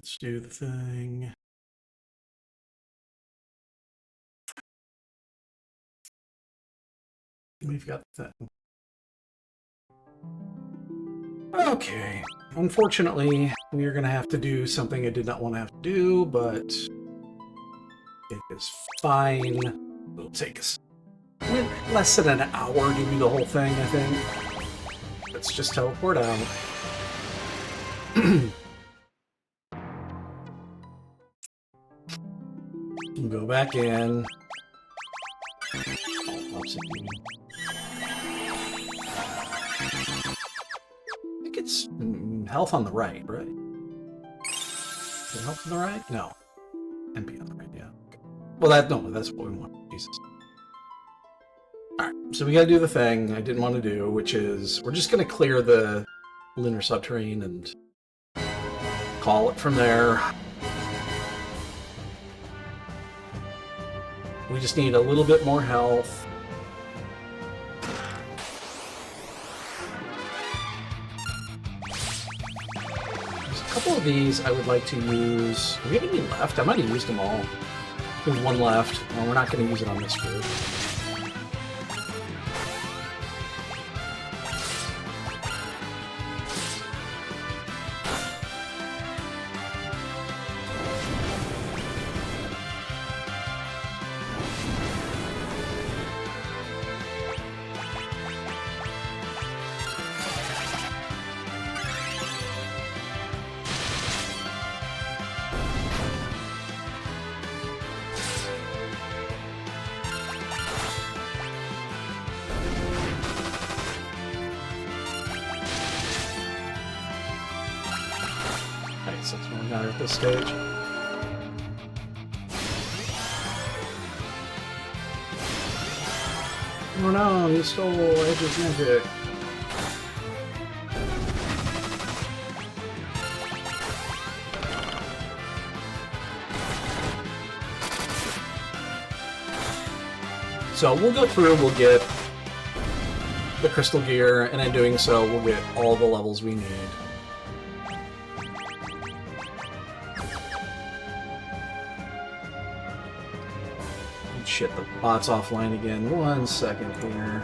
Let's do the thing. We've got the thing. Okay. Unfortunately, we are going to have to do something I did not want to have to do, but it is fine. It'll take us less than an hour to do the whole thing, I think. Let's just teleport out. Go back in. I think it's health on the right, right? Is it health on the right? No. NP on the right, yeah. Well, that's what we want. Jesus. Alright, so we gotta do the thing I didn't want to do, which is we're just gonna clear the lunar subterrane and call it from there. We just need a little bit more health. There's a couple of these I would like to use. Do we have any left? I might have used them all. There's one left. No, we're not going to use it on this group. That's what we got at this stage. Oh no, you stole Edge's magic. So we'll go through, we'll get the crystal gear, and in doing so, we'll get all the levels we need. Shit, the bot's offline again. 1 second here.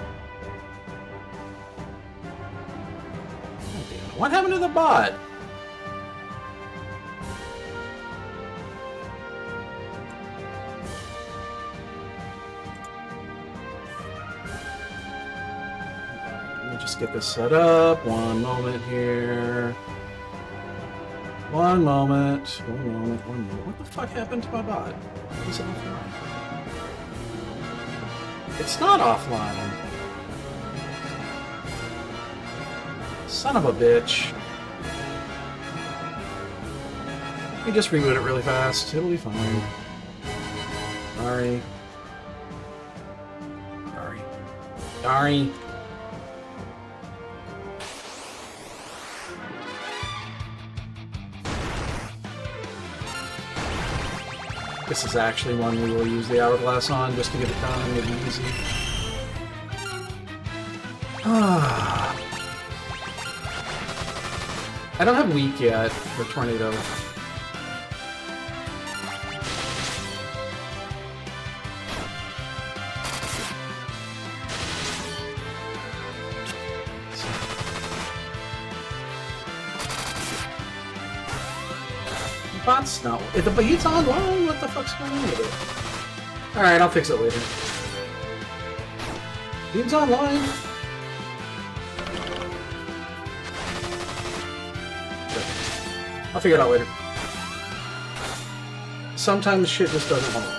Oh, damn it. What happened to the bot? Let me just get this set up. One moment here. One moment. One moment. One moment. What the fuck happened to my bot? Is it offline? It's not offline. Son of a bitch. Let me just reboot it really fast. It'll be fine. Sorry. Sorry. Sorry. This is actually one we will use the hourglass on just to get it done and make it easy. I don't have weak yet for tornado. Bot's not. If the heat's online, what the fuck's going on with it? Alright, I'll fix it later. Heat's online. I'll figure it out later. Sometimes shit just doesn't hold.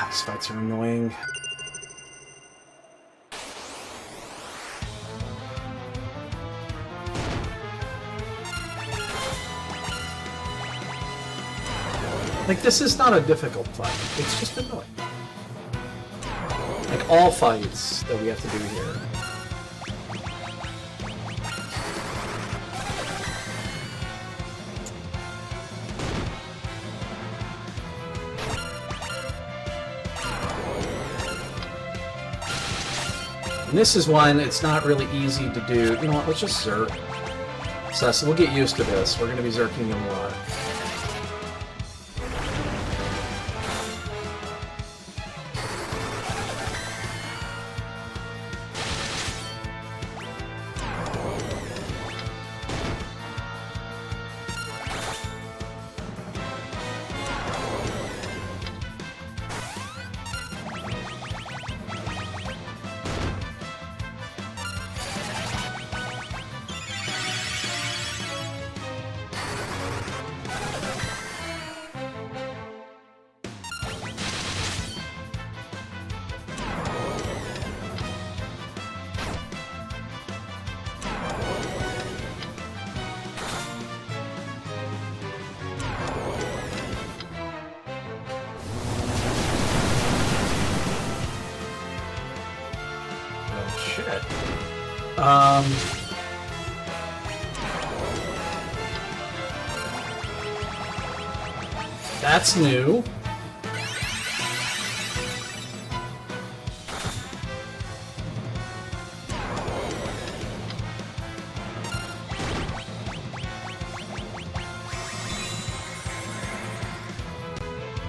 These fights are annoying. Like, this is not a difficult fight. It's just annoying. Like, all fights that we have to do here. And this is one, it's not really easy to do. You know what, let's just Zerk. So we'll get used to this. We're going to be Zerking a lot. That's new.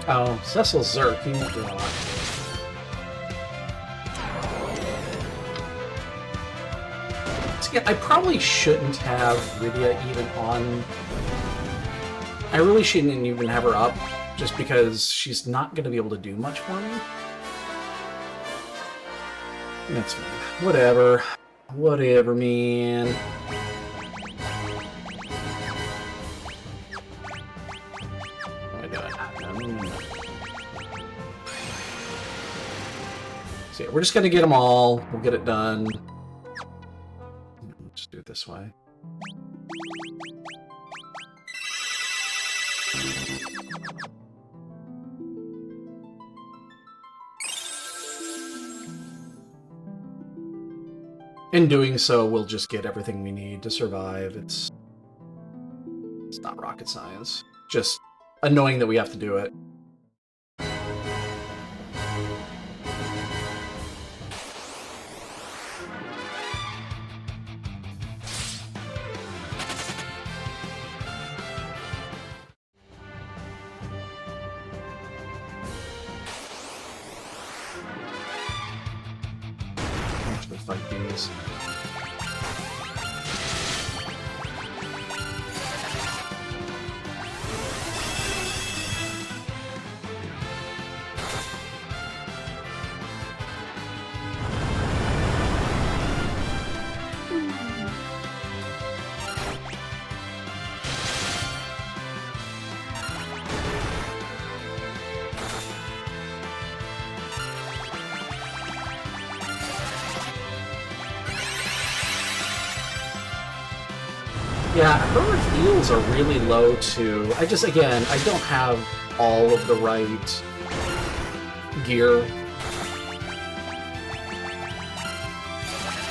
Oh, Cecil's Zerk, he won't do a lot. I probably shouldn't have Rydia even on. I really shouldn't even have her up, just because she's not going to be able to do much for me. That's fine. Whatever. Whatever, man. Oh my god. So yeah, we're just going to get them all. We'll get it done. Just do it this way. In doing so, we'll just get everything we need to survive. It's not rocket science. Just annoying that we have to do it. Fight these. Yeah, her heals are really low too. Again, I don't have all of the right gear.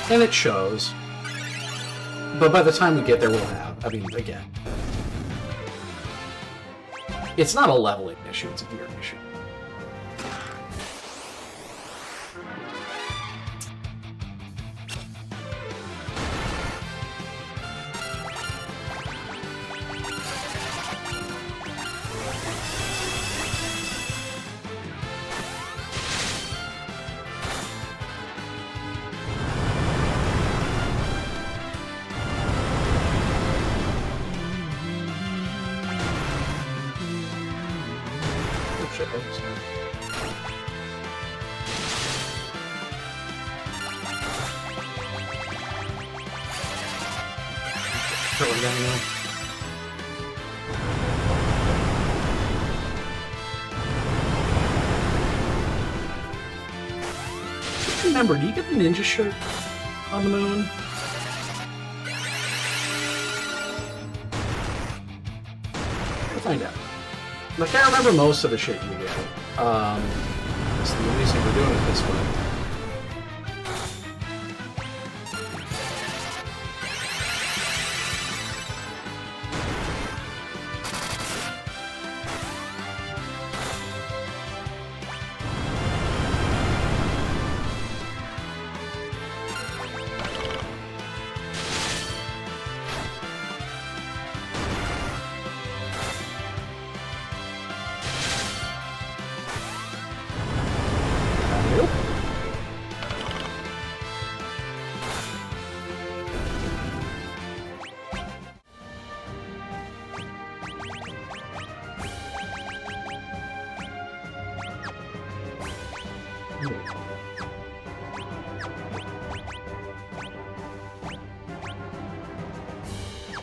And it shows. But by the time we get there, we'll have. I mean, again. It's not a leveling issue, it's a gear issue. Remember, do you get the ninja shirt on the moon? We'll find out. I can't remember most of the shit you get. That's the reason we're doing it this way.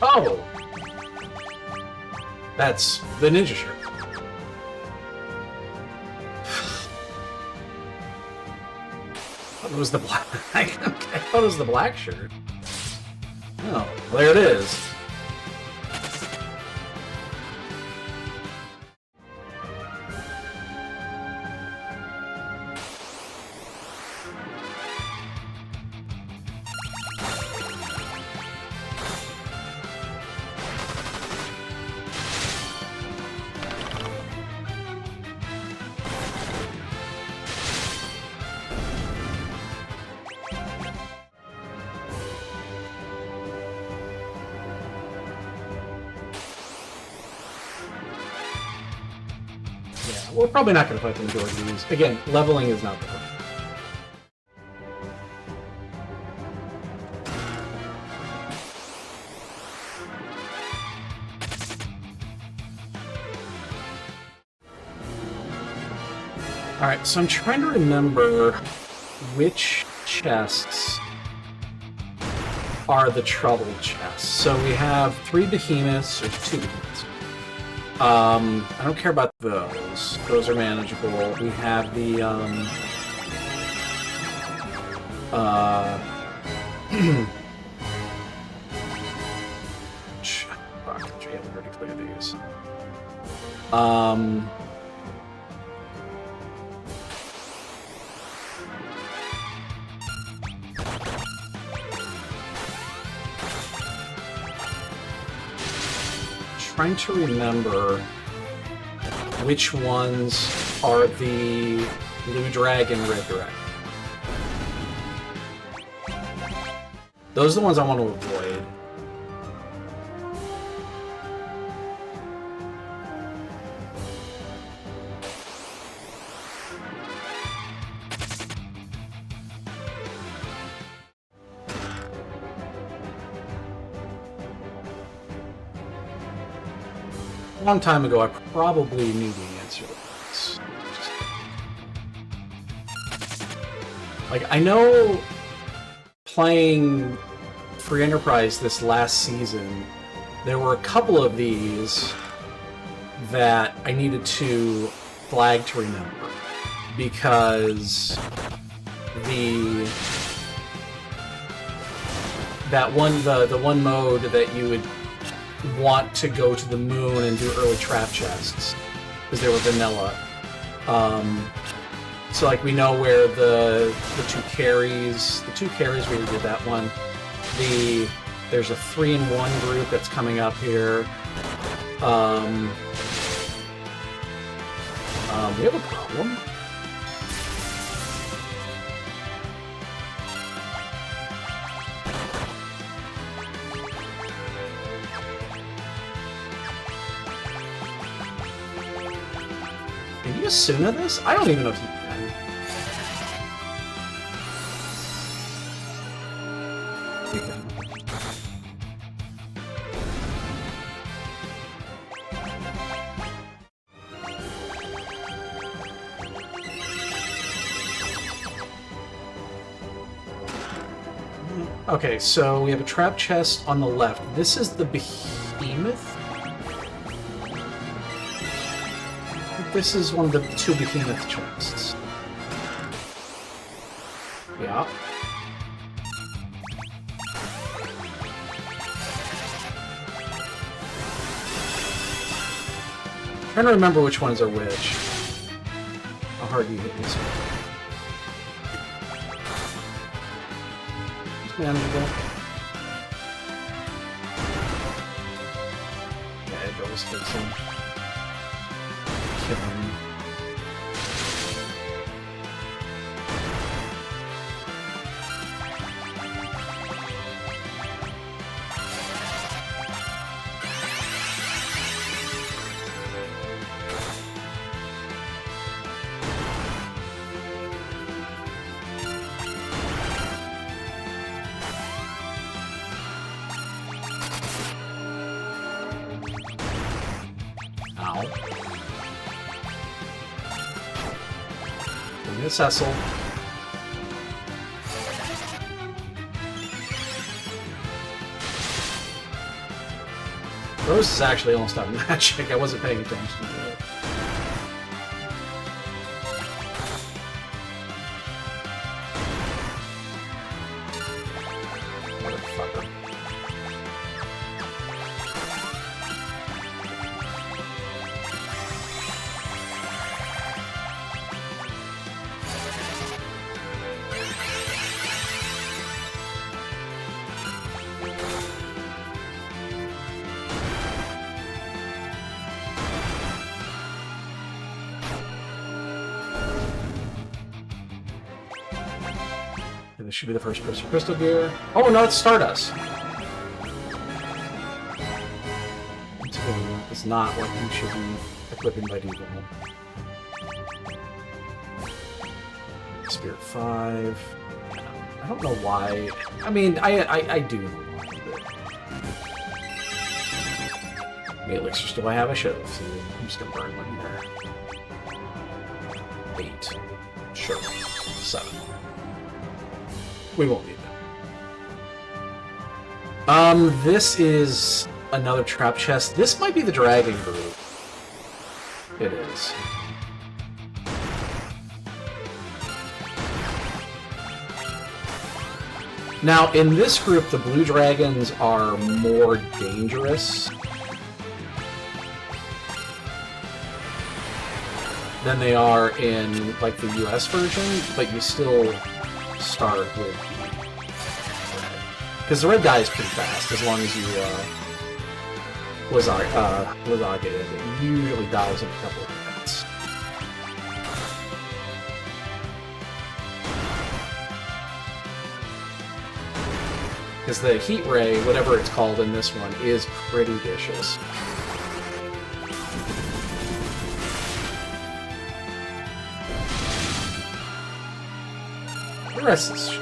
Oh! That's the ninja shirt. I thought it was the black. I thought it was the black shirt. Oh, well, there it is. We're probably not going to fight the majority of these. Again, leveling is not the point. Alright, so I'm trying to remember which chests are the trouble chests. So we have 3 behemoths, or 2 behemoths. I don't care about those. Those are manageable. We have the, fuck, I haven't already cleared these. Trying to remember which ones are the blue dragon, red dragon. Those are the ones I want to avoid. A long time ago, I probably knew the answer to this. Like, I know playing Free Enterprise this last season, there were a couple of these that I needed to flag to remember. Because the one mode that you would want to go to the moon and do early trap chests because they were vanilla. So like we know where the two carries we did that one. There's a 3-in-1 group that's coming up here. We have a problem. Can you Asuna this? I don't even know if you can. You can. Okay, so we have a trap chest on the left. This is the behemoth? This is one of the 2 behemoth chests. Yeah. I'm trying to remember which ones are which. How hard do you hit this one? It's manageable. Yeah, it always takes him. Ow. Bring the Cecil. Rose is actually almost out of magic. I wasn't paying attention to it. Motherfucker. This should be the first person crystal gear. Oh no, it's Stardust. It's not what you should be equipping by default. Spirit 5. I don't know why. I mean, I do know why. How many elixirs do I have? I should have. See, I'm just gonna burn one here. 8. Sure. 7. We won't need them. This is another trap chest. This might be the dragon group. It is. Now, in this group, the blue dragons are more dangerous than they are in, like, the US version, but you still start with red. Because the red guy is pretty fast, as long as you, Wazage it. It usually dies in a couple of minutes. Because the heat ray, whatever it's called in this one, is pretty vicious. The rest is...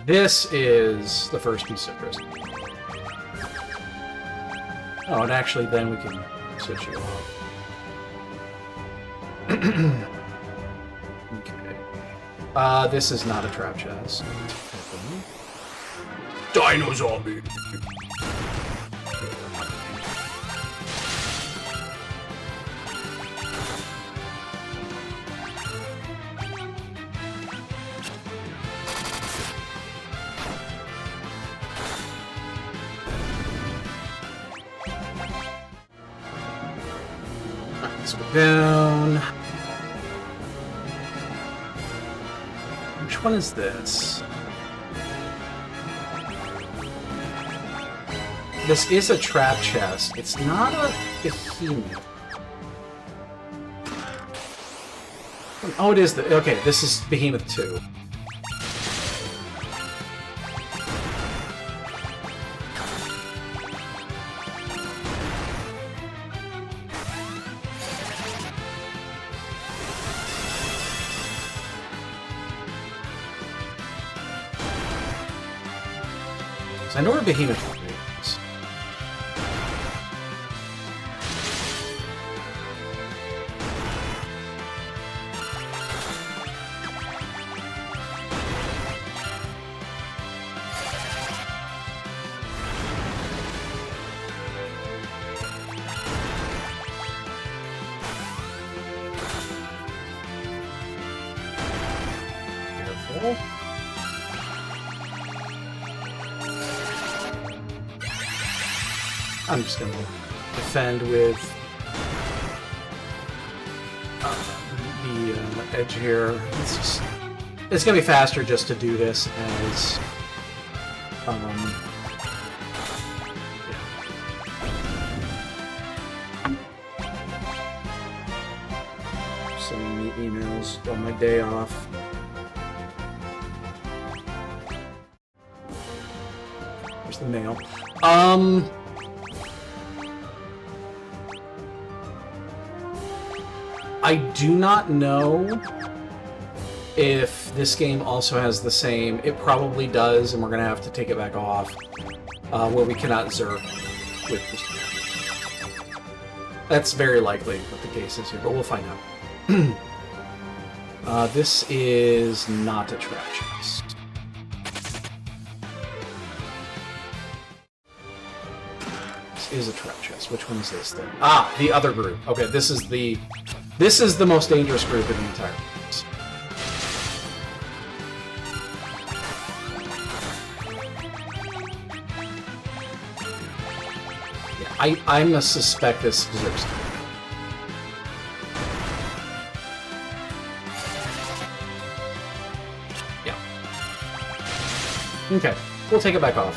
This is the first piece of crystal. Oh, and actually then we can switch it off. Okay. This is not a trap chest. Dino Zombie! Down. Which one is this? This is a trap chest. It's not a behemoth. Oh, it is the... Okay, this is Behemoth 2. I know where Behemoth is. Careful. I'm just going to defend with the edge here. It's going to be faster just to do this as... Yeah. sending me emails on my day off. Here's the mail. I do not know if this game also has the same. It probably does, and we're going to have to take it back off, where we cannot zerk with this. That's very likely what the case is here, but we'll find out. This is not a trap chest. This is a trap chest. Which one is this then? Ah, the other group. Okay, this is the most dangerous group in the entire place. Yeah, I must suspect this deserves to be. Yeah. Okay, we'll take it back off.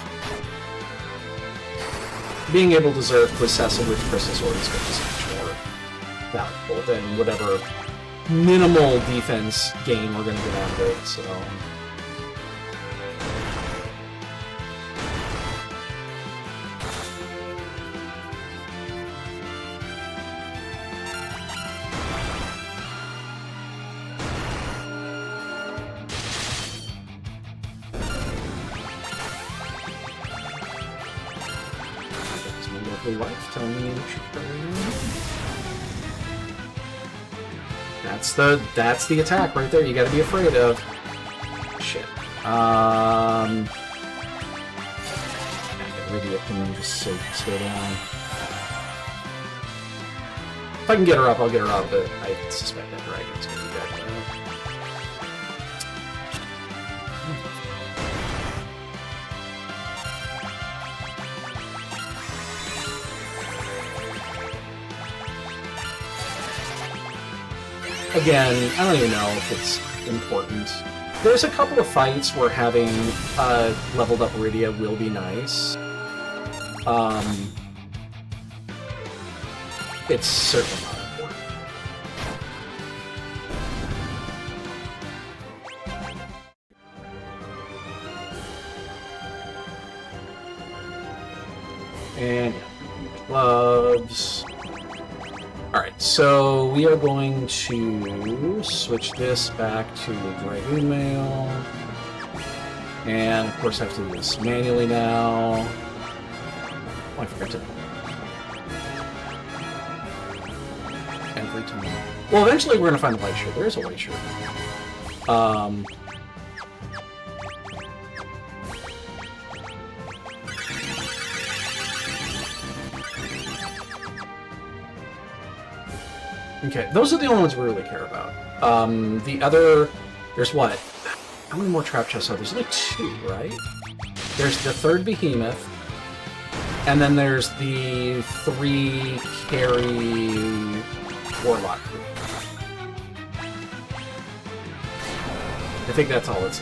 Being able to zerk with Cecil with Crystal Sword is going to be so much more valuable than whatever minimal defense gain we're going to get out of it, so... Wife, tell me what you're doing. That's the attack right there. You got to be afraid of. Shit. Lydia can just stay down. If I can get her up, I'll get her up. But I suspect that dragon's gonna be dead. Again, I don't even know if it's important. There's a couple of fights where having leveled up Iridia will be nice. It's certainly not important. And gloves. Alright, so we are going to switch this back to Dragoon Mail. And of course I have to do this manually now. Oh, I forgot to... Every time. Well, eventually we're going to find a white shirt. There is a white shirt. Okay, those are the only ones we really care about. The other... There's what? How many more trap chests are there? There's only 2, right? There's the 3rd behemoth, and then there's the 3 carry warlock group. I think that's all it's...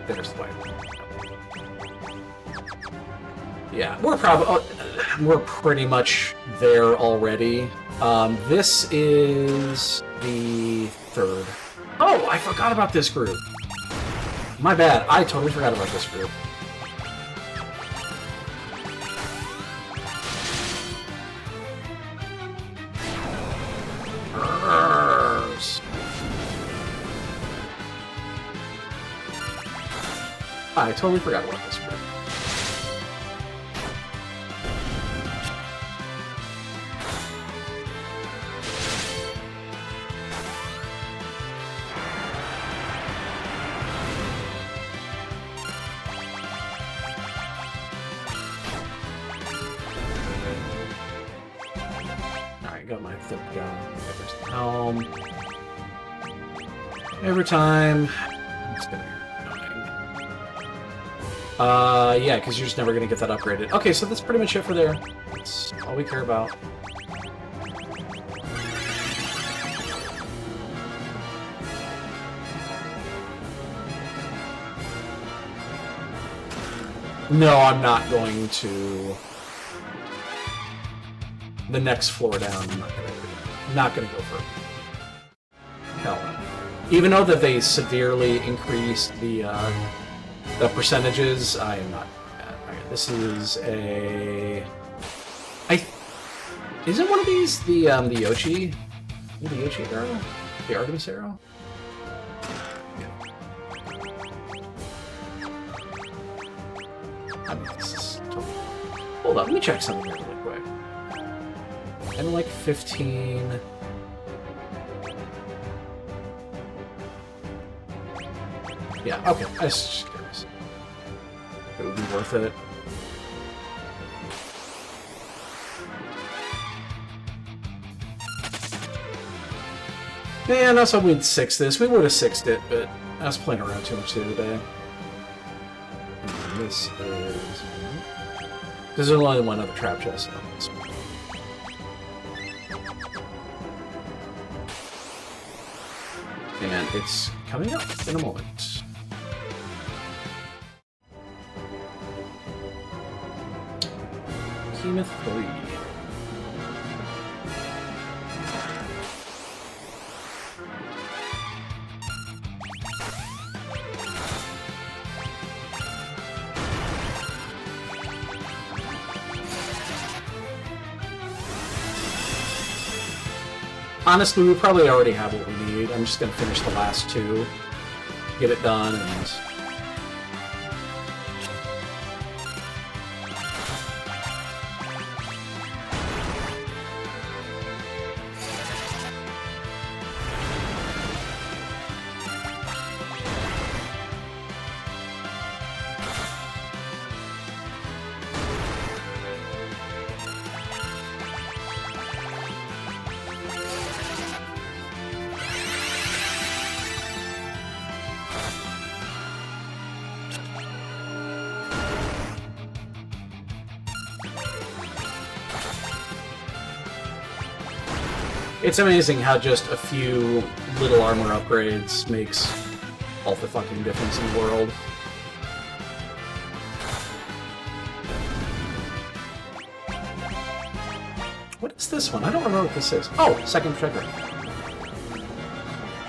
There's the white one. Yeah, we're pretty much there already. This is the 3rd. Oh, I forgot about this group. My bad. I totally forgot about this group. I totally forgot about this group. Got my flip gun. There's the helm. Every time. It's gonna be annoying. Yeah, because you're just never gonna get that upgraded. Okay, so that's pretty much it for there. That's all we care about. No, I'm not going to the next floor down, I'm not gonna go for hell no. Even though that they severely increased the percentages, I am not. Okay, this is a. Isn't one of these the Yoshi? The Yoshi arrow? The Artemis arrow? Yeah. I mean, this is totally... Hold on, let me check something here really quick. And like 15. Yeah, okay. I was just curious. It would be worth it. Man, I thought we'd six this. We would have sixed it, but I was playing around too much the other day. And this is... There's only one other trap chest on this one. And it's coming up in a moment. Kenneth 3. Honestly, we probably already have what we need. I'm just going to finish the last two, get it done, and... It's amazing how just a few little armor upgrades makes all the fucking difference in the world. What is this one? I don't remember what this is. Oh, second trigger.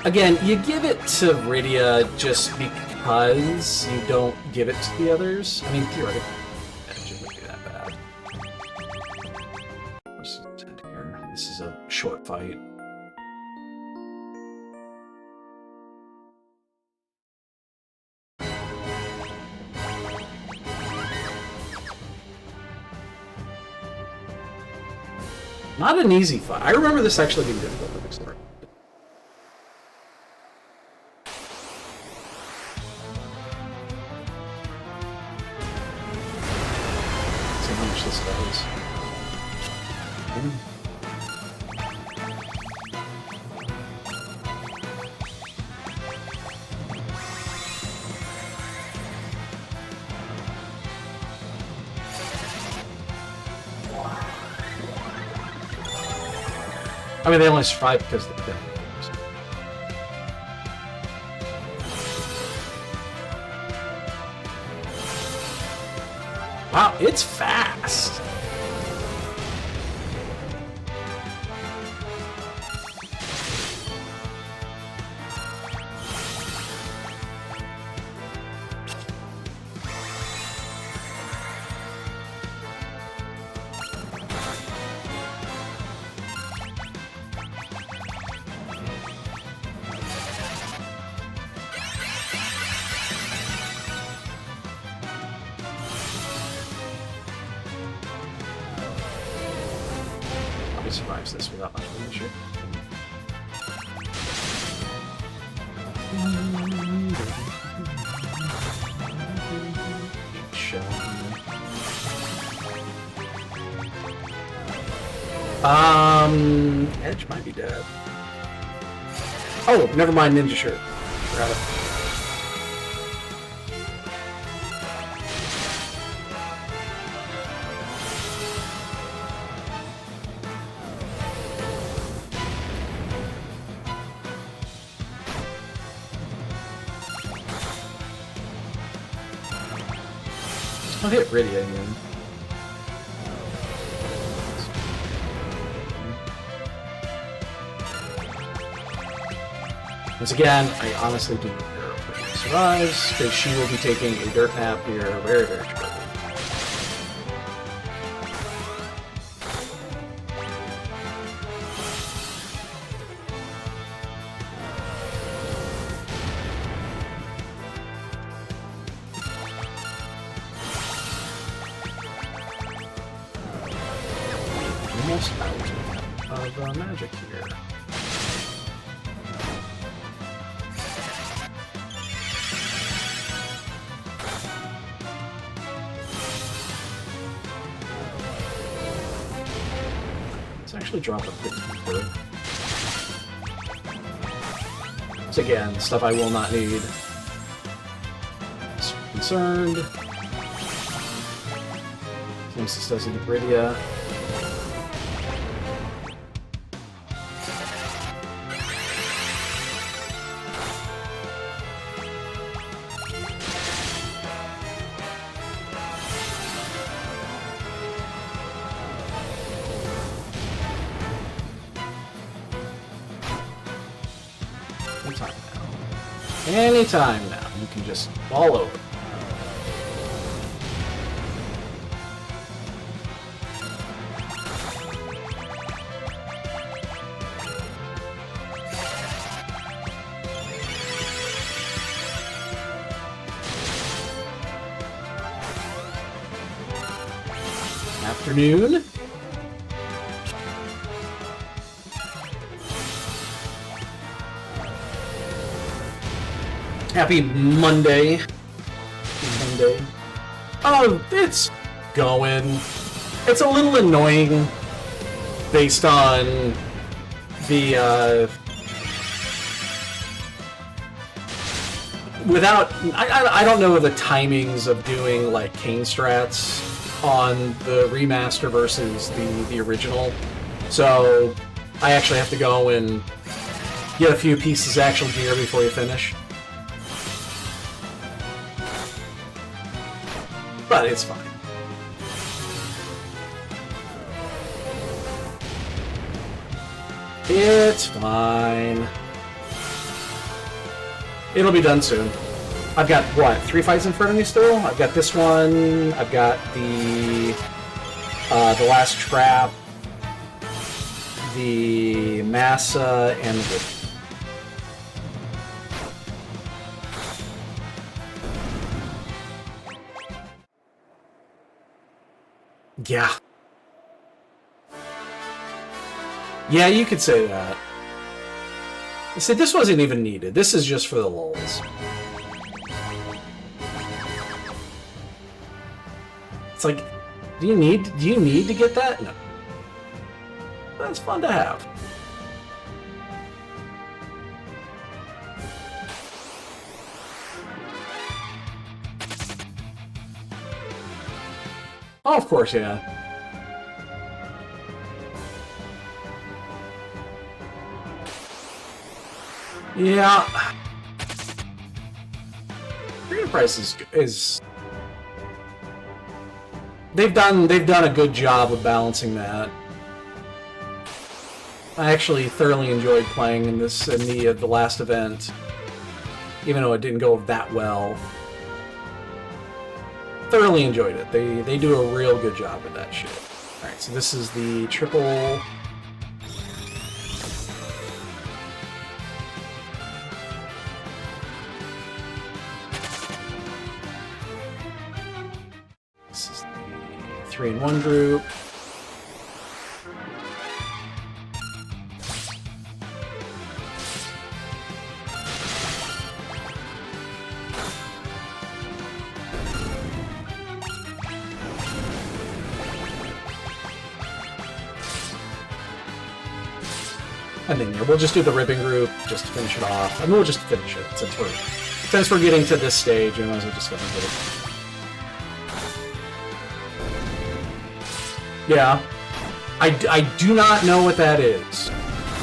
Again, you give it to Rydia just because you don't give it to the others. I mean, theoretically, it wouldn't be that bad. What's the intent here? This is a short fight. Not an easy fight. I remember this actually being difficult to explore. See how much this does. I mean, they only survived because they didn't. Wow, it's fast! Survives this without much of an issue. Edge might be dead. Oh, never mind, ninja shirt. Forgot it. I'll hit Rydia again. Once again, I honestly do not care if she survives, because she will be taking a dirt nap here very, very shortly. Almost out of magic here. Let's actually drop a bit deeper. Once again, stuff I will not need. So concerned. Seems this does a Bridia. Anytime now, you can just fall over. Afternoon. Happy Monday. Oh, it's going. It's a little annoying based on the, I don't know the timings of doing, like, cane strats on the remaster versus the original. So, I actually have to go and get a few pieces of actual gear before you finish. But it's fine. It's fine. It'll be done soon. I've got, what, 3 fights in front of me still? I've got this one, I've got the last trap, the Massa, and the... Yeah. Yeah, you could say that. You see, this wasn't even needed. This is just for the lulz. It's like, do you need to get that? No. That's fun to have. Oh, of course, yeah. Yeah. Freedom Price is they've done a good job of balancing that. I actually thoroughly enjoyed playing in the last event, even though it didn't go that well. Thoroughly enjoyed it. They do a real good job with that shit. Alright, so this is the triple... This is the 3-in-1 group. And then yeah, we'll just do the ribbon group just to finish it off. I mean, we'll just finish it since we're getting to this stage. We might as well just finish it. Yeah, I do not know what that is.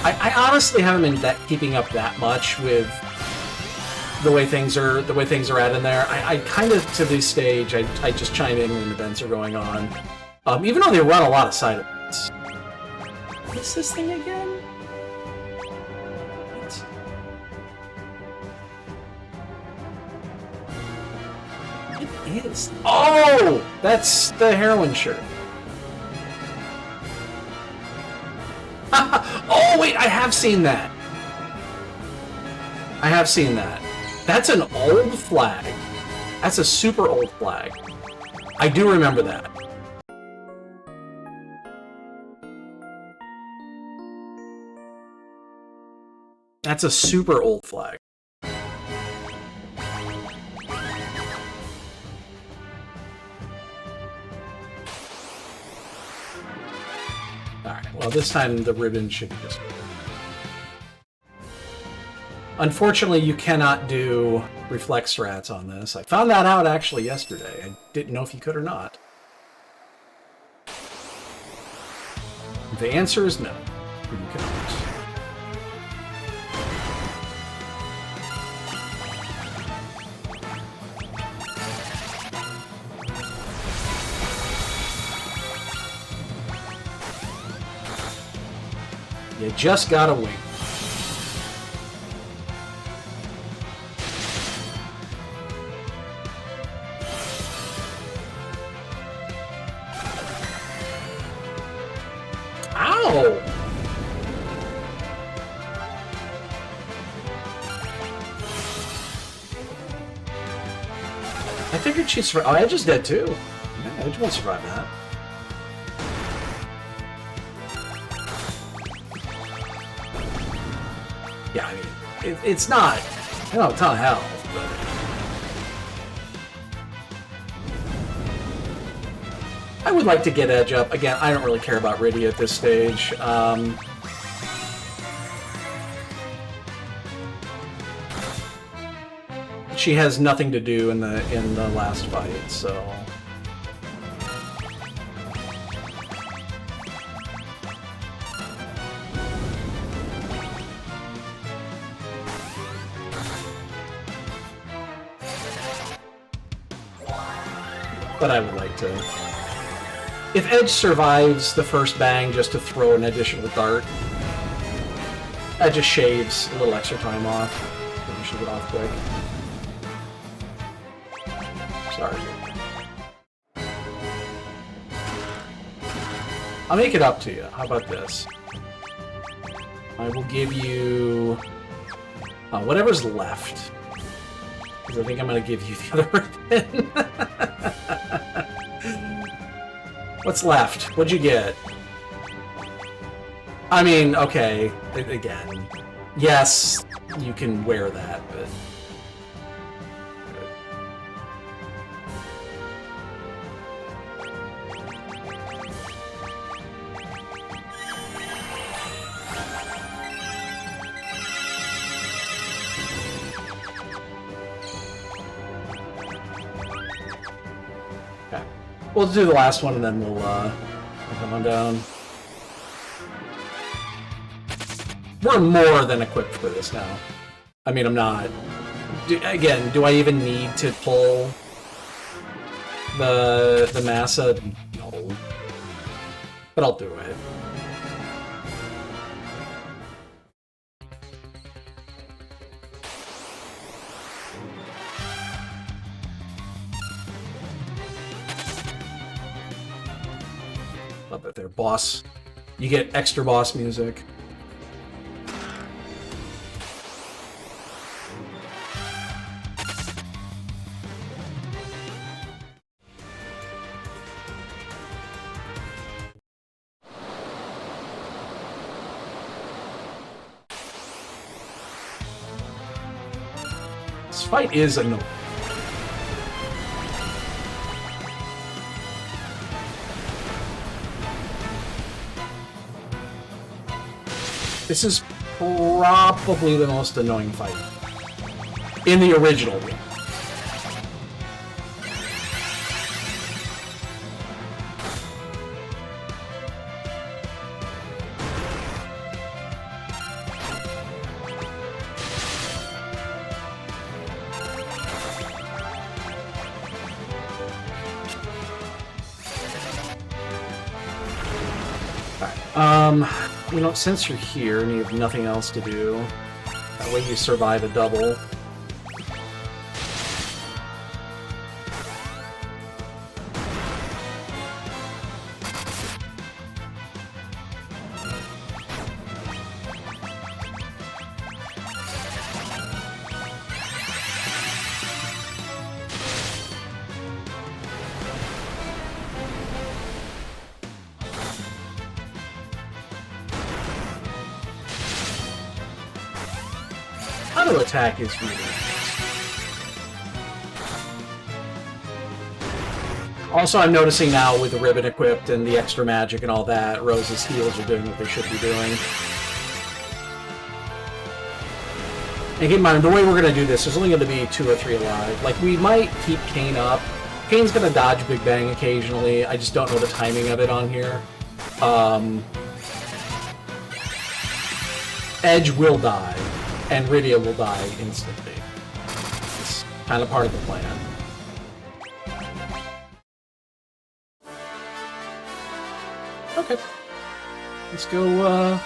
I honestly haven't been keeping up that much with the way things are at in there. I kind of to this stage I just chime in when events are going on, even though they run a lot of side events. What's this thing again? What is... Oh! That's the heroin shirt. Oh, wait, I have seen that. I have seen that. That's an old flag. That's a super old flag. I do remember that. That's a super old flag. Alright, well this time the ribbon should just... Unfortunately, you cannot do reflex strats on this. I found that out actually yesterday. I didn't know if you could or not. The answer is no. You cannot. You just gotta wait. Ow! I figured she'd survive. Oh, Edge is dead too. Yeah, Edge won't survive that. Yeah, I mean, it's not, I don't have a ton of health, but... I would like to get Edge up. Again, I don't really care about Riddy at this stage. She has nothing to do in the last fight, so... But I would like to... If Edge survives the first bang just to throw an additional dart, that just shaves a little extra time off. Maybe we should get off quick. Sorry. I'll make it up to you. How about this? I will give you... whatever's left. Because I think I'm going to give you the other ribbon. What's left? What'd you get? I mean, okay, again, yes, you can wear that, but... We'll do the last one and then we'll come on down. We're more than equipped for this now. I mean, I'm not... Again, do I even need to pull the Massa? No. But I'll do it. Love it there. Boss. You get extra boss music. This fight is annoying. This is probably the most annoying fight in the original game. You know, since you're here and you have nothing else to do, that way you survive a double. auto attack is really nice. Also, I'm noticing now with the ribbon equipped and the extra magic and all that, Rose's heals are doing what they should be doing. And keep in mind, the way we're going to do this, there's only going to be 2 or 3 alive. Like, we might keep Kane up. Kane's going to dodge Big Bang occasionally. I just don't know the timing of it on here. Edge will die, and Rydia will die instantly. It's kind of part of the plan. Okay. Let's go,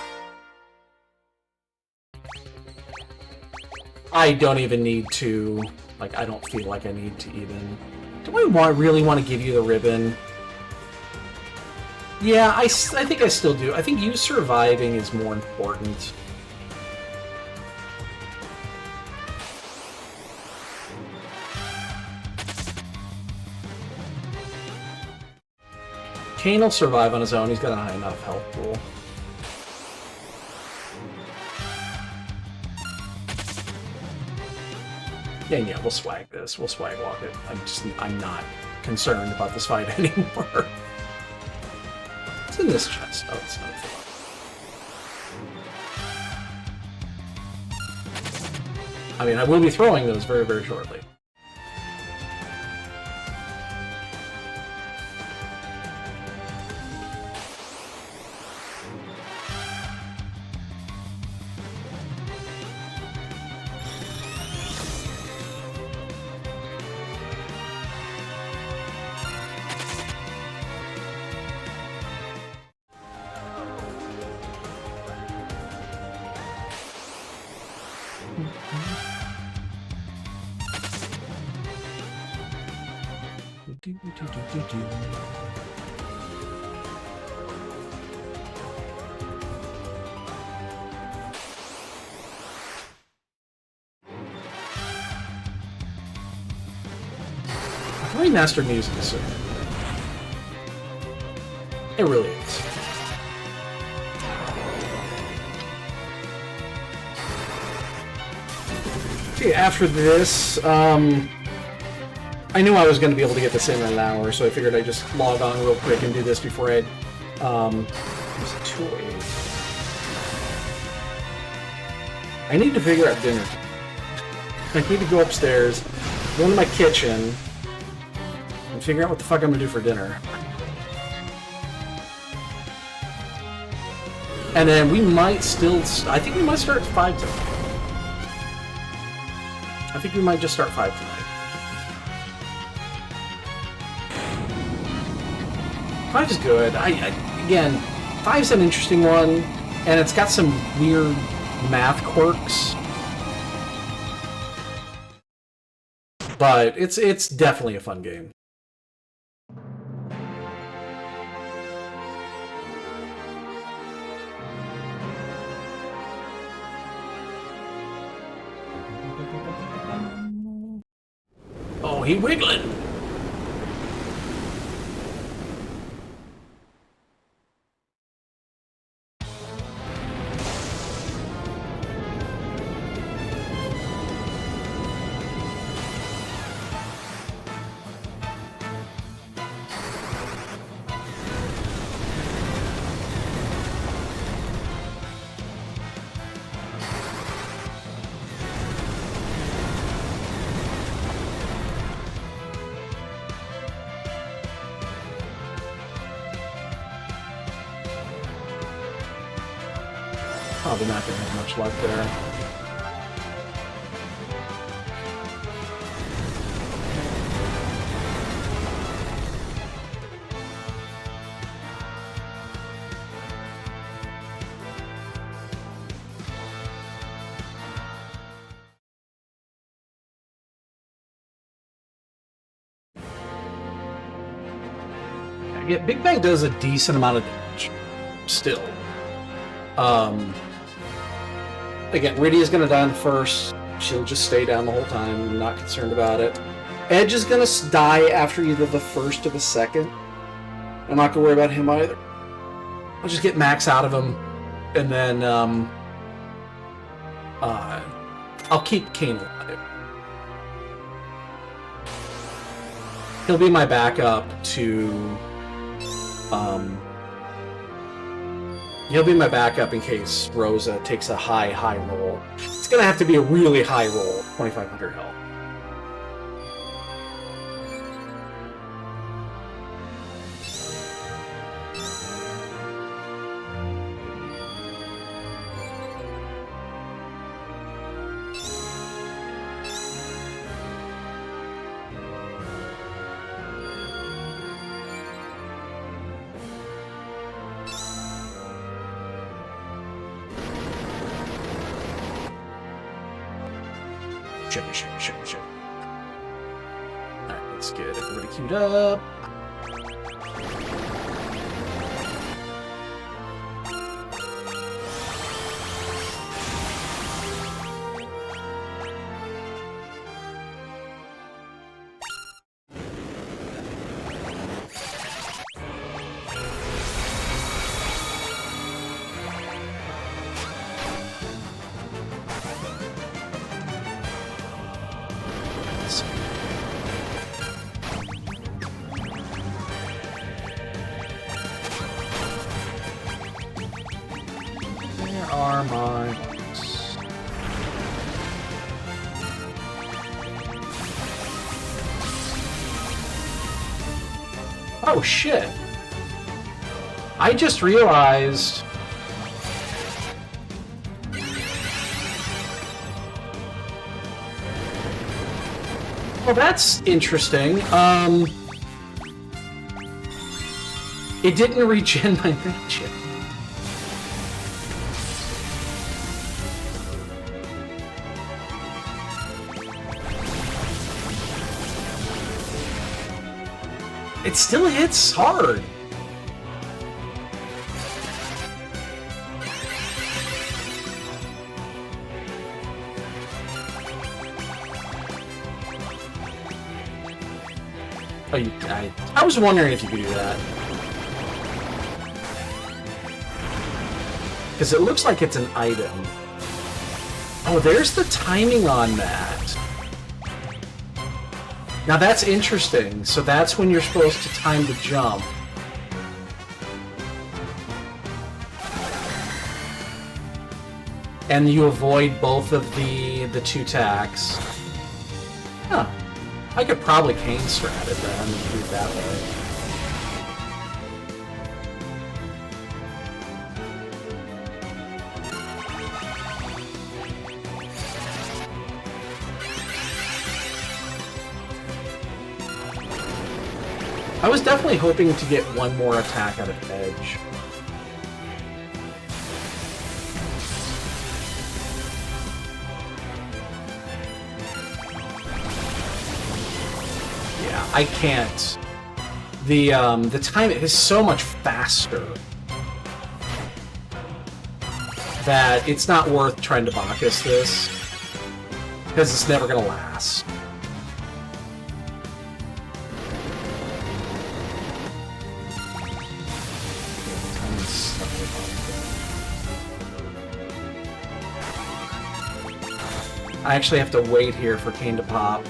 I don't even need to... Like, I don't feel like I need to even... Do I really want to give you the ribbon? Yeah, I think I still do. I think you surviving is more important. Kane will survive on his own. He's got a high enough health pool. Yeah, we'll swag this. We'll swag walk it. I'm not concerned about this fight anymore. What's in this chest? Oh, it's not fun. I mean, I will be throwing those very, very shortly. Remastered music is so good. It really is. Okay, after this, I knew I was going to be able to get this in an hour, so I figured I'd just log on real quick and do this before I... There's 208. I need to figure out dinner. I need to go upstairs, go into my kitchen, and figure out what the fuck I'm going to do for dinner. And then we might still... I think we might start at 5 tonight. I think we might just start 5 tonight. 5 is good. Again, 5's an interesting one, and it's got some weird math quirks. But it's definitely a fun game. Oh, he wiggling! Probably not going to have much luck there. Yeah, Big Bang does a decent amount of damage still. Again, Rydia's going to die on the first. She'll just stay down the whole time. I'm not concerned about it. Edge is going to die after either the first or the second. I'm not going to worry about him either. I'll just get max out of him. And then I'll keep Kane alive. He'll be my backup to... He'll be my backup in case Rosa takes a high roll. It's gonna have to be a really high roll, 2,500 health. Shit. Alright, let's get everybody queued up. Oh shit! I just realized... Well, that's interesting. It didn't regen my magic. It still hits hard. Oh, I was wondering if you could do that. Because it looks like it's an item. Oh, there's the timing on that. Now that's interesting. So that's when you're supposed to time the jump. And you avoid both of the two attacks. Huh. I could probably cane strat it then and do it that way. I was definitely hoping to get one more attack out of Edge. Yeah, I can't. The time is so much faster that it's not worth trying to Bacchus this, because it's never gonna last. I actually have to wait here for Kane to pop.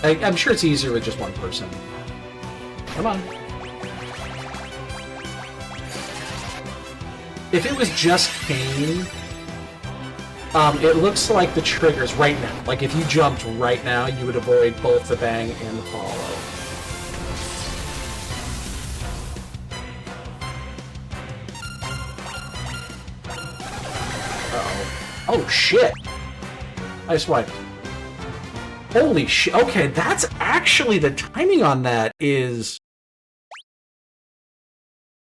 I'm sure it's easier with just one person. Come on. If it was just Kane, it looks like the triggers right now. Like if you jumped right now, you would avoid both the bang and the follow. Oh shit! I swiped. Holy shit. Okay, that's actually, the timing on that is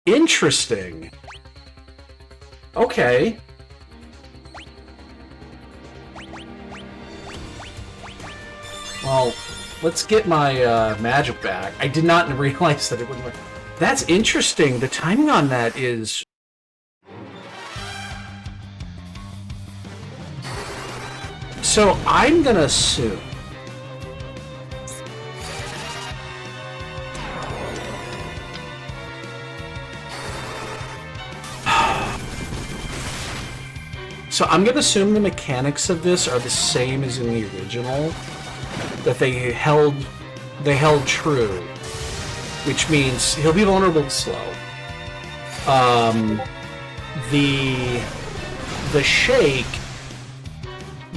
interesting. Okay. Well, let's get my magic back. I did not realize that it would work. That's interesting. The timing on that is... So I'm gonna assume So I'm gonna assume the mechanics of this are the same as in the original. That they held true. Which means he'll be vulnerable to slow. The shake,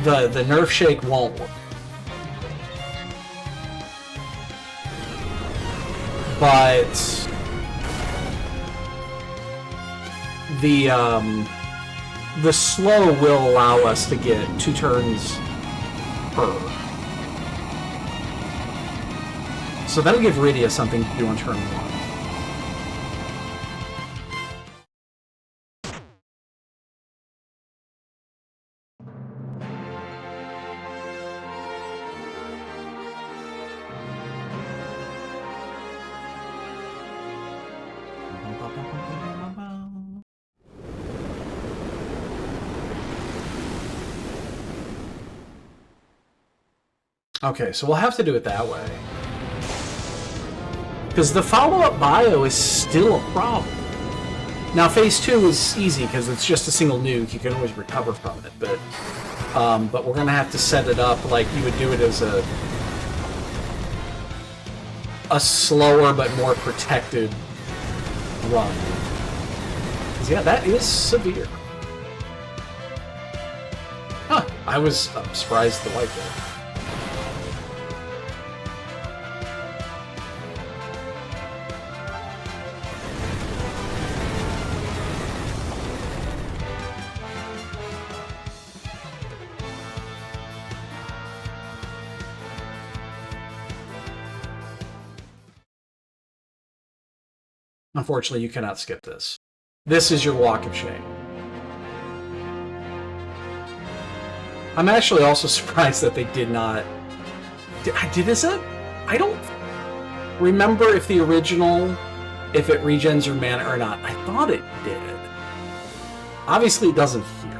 the nerf shake won't work. But the slow will allow us to get 2 turns per. So that'll give Rydia something to do on turn 1. Okay, so we'll have to do it that way. Because the follow-up bio is still a problem. Now, Phase 2 is easy because it's just a single nuke. You can always recover from it, but we're going to have to set it up like you would do it as a slower but more protected run. Because, yeah, that is severe. Huh, I was surprised the white there. Unfortunately, you cannot skip this. This is your walk of shame. I'm actually also surprised that they did not... Is it? I don't remember if the original, if it regens your mana or not. I thought it did. Obviously, it doesn't here.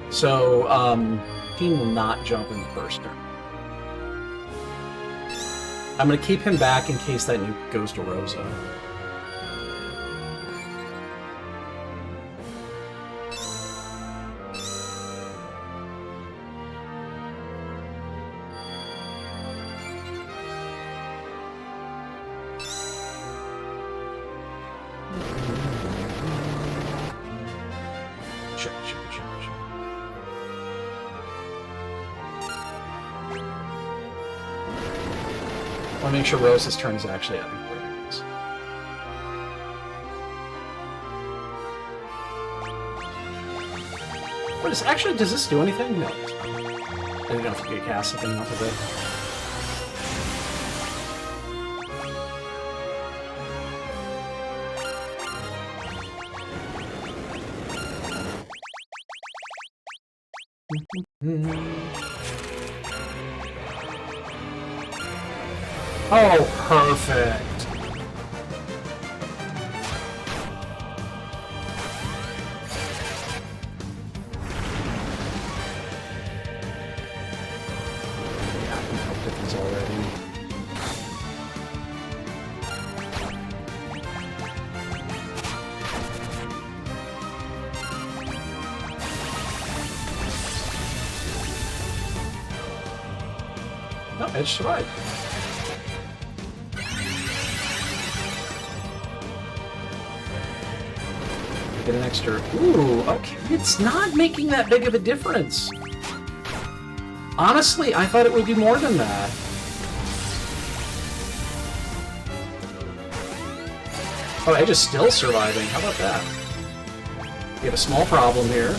So, Dean will not jump in the first turn. I'm going to keep him back in case that nuke goes to Rosa. I want to make sure Rose's turn is actually up before it is. What is actually? Does this do anything? No. I don't know if you can cast something off of it. Oh, perfect. Yeah, I can help with these already. No, Edge survived. Get an extra... Ooh, okay. It's not making that big of a difference. Honestly, I thought it would be more than that. Oh, Edge is still surviving. How about that? We have a small problem here.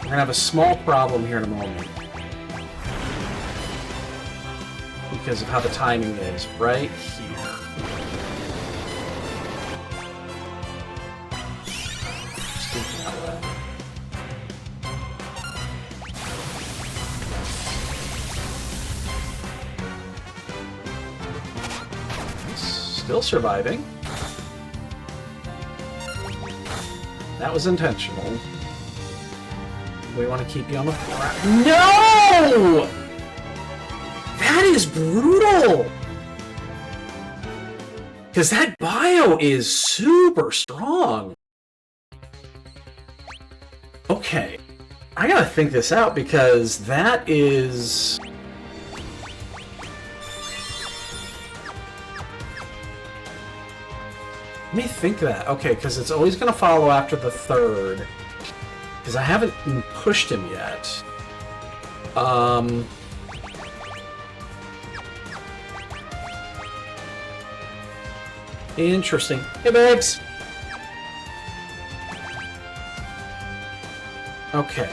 We're gonna have a small problem here in a moment. Because of how the timing is. Right here. Just get out of that. Still surviving. That was intentional. We want to keep you on the floor. No! That is brutal! Because that bio is super strong. Okay. I gotta think this out because that is... Let me think that. Okay, because it's always going to follow after the third. Because I haven't pushed him yet. Interesting. Hey, babes! Okay.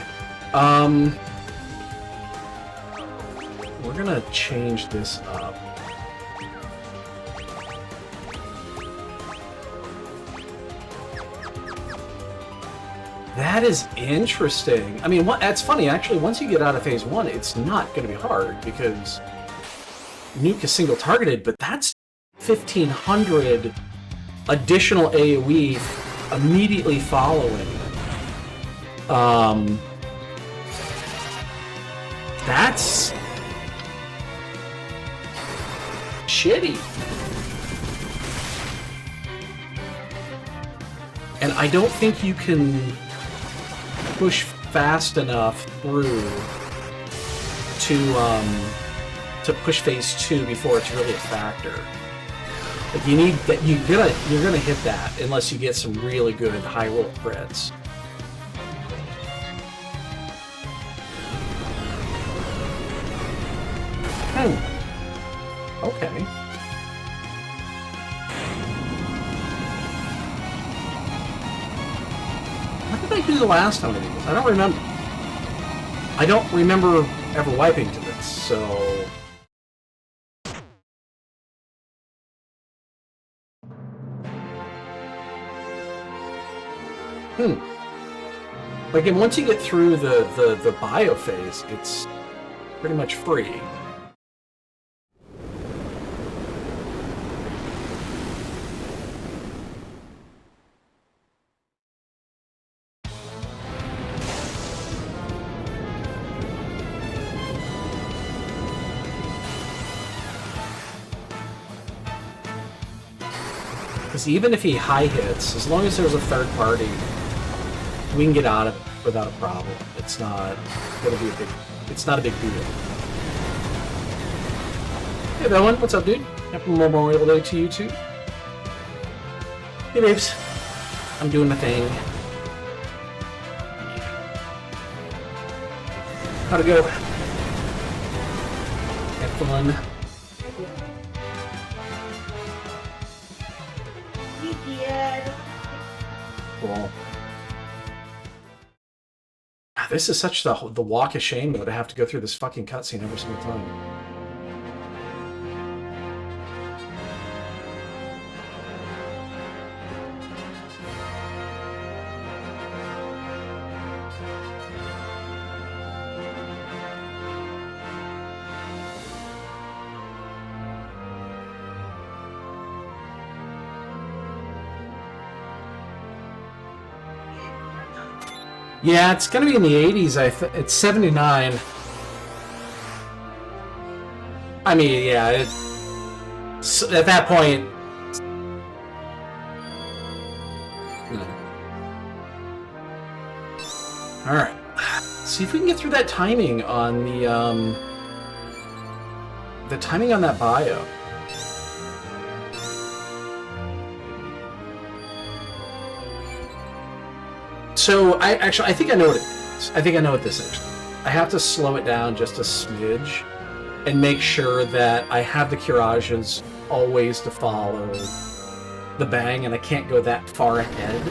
We're going to change this up. That is interesting. I mean, that's funny, actually. Once you get out of Phase 1, it's not going to be hard, because Nuke is single-targeted, but that's 1,500 additional AoE immediately following. That's... shitty. And I don't think you can push fast enough through to push Phase 2 before it's really a factor. Like you need that. You're gonna hit that unless you get some really good high roll crits. Okay. What did I do the last time I did this? I don't remember. I don't remember ever wiping to this, so... Like, and once you get through the bio phase, it's pretty much free. Because even if he high hits, as long as there's a third party, we can get out of it without a problem. It's not gonna be a big. It's not a big deal. Hey, Bellman, what's up, dude? Happy Memorial Day to you too. Hey, babes. I'm doing my thing. How'd it go? Had fun. Cool. This is such the walk of shame, though, to have to go through this fucking cutscene every single time. Yeah, it's gonna be in the 80s. It's 79. I mean, yeah, at that point, you know. All right, see if we can get through that timing on the timing on that bio. So, I think I know what it is. I think I know what this is. I have to slow it down just a smidge and make sure that I have the Curages always to follow the bang, and I can't go that far ahead.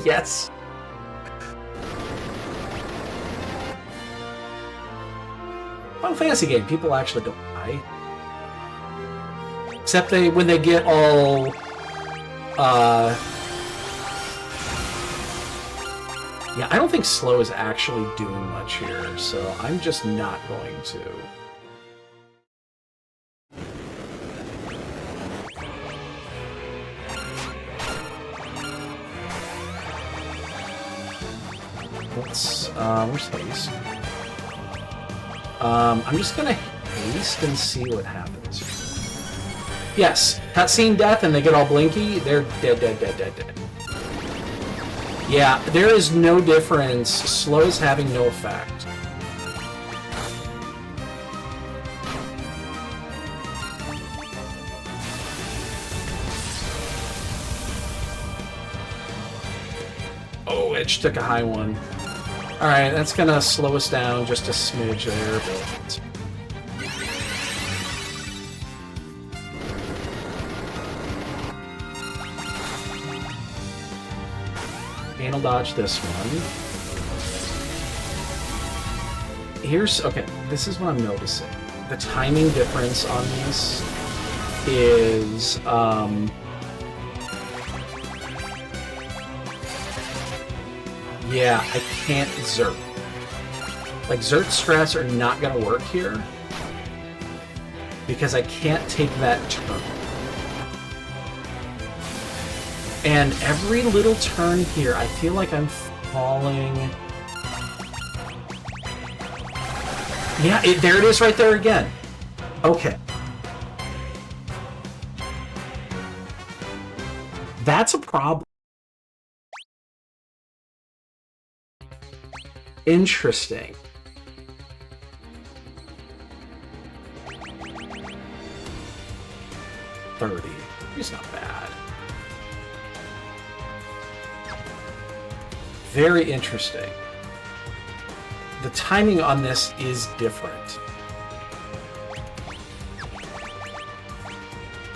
Yes. Final Fantasy game, people actually don't die. Except when they get all yeah, I don't think slow is actually doing much here, so I'm just not going to. Let's, where's haste? I'm just gonna haste and see what happens. Yes, cutscene death and they get all blinky, they're dead, dead, dead, dead, dead. Yeah, there is no difference. Slow is having no effect. Oh, Edge took a high one. Alright, that's gonna slow us down just a smidge there, but... Anal dodge this one. Okay, this is what I'm noticing. The timing difference on this is, yeah, I can't Zerk. Like, Zerk strats are not gonna work here because I can't take that turn. And every little turn here, I feel like I'm falling... Yeah, there it is right there again. Okay. That's a problem. Interesting. $30. It's not bad. Very interesting. The timing on this is different.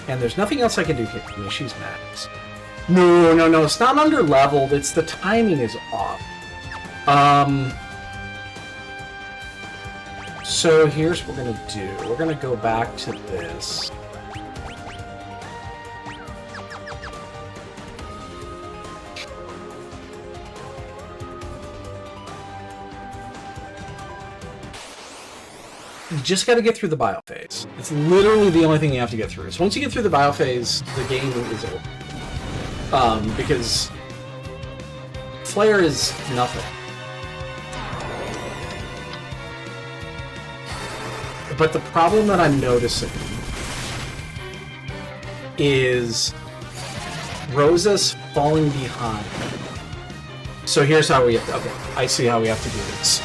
And there's nothing else I can do here. I mean, she's max. No, no, no, it's not under-leveled. It's the timing is off. So here's what we're gonna do. We're gonna go back to this. You just got to get through the bio phase. It's literally the only thing you have to get through. So once you get through the bio phase, the game is over. Because Flare is nothing. But the problem that I'm noticing is Rosa's falling behind. So here's how we have to... Okay, I see how we have to do this.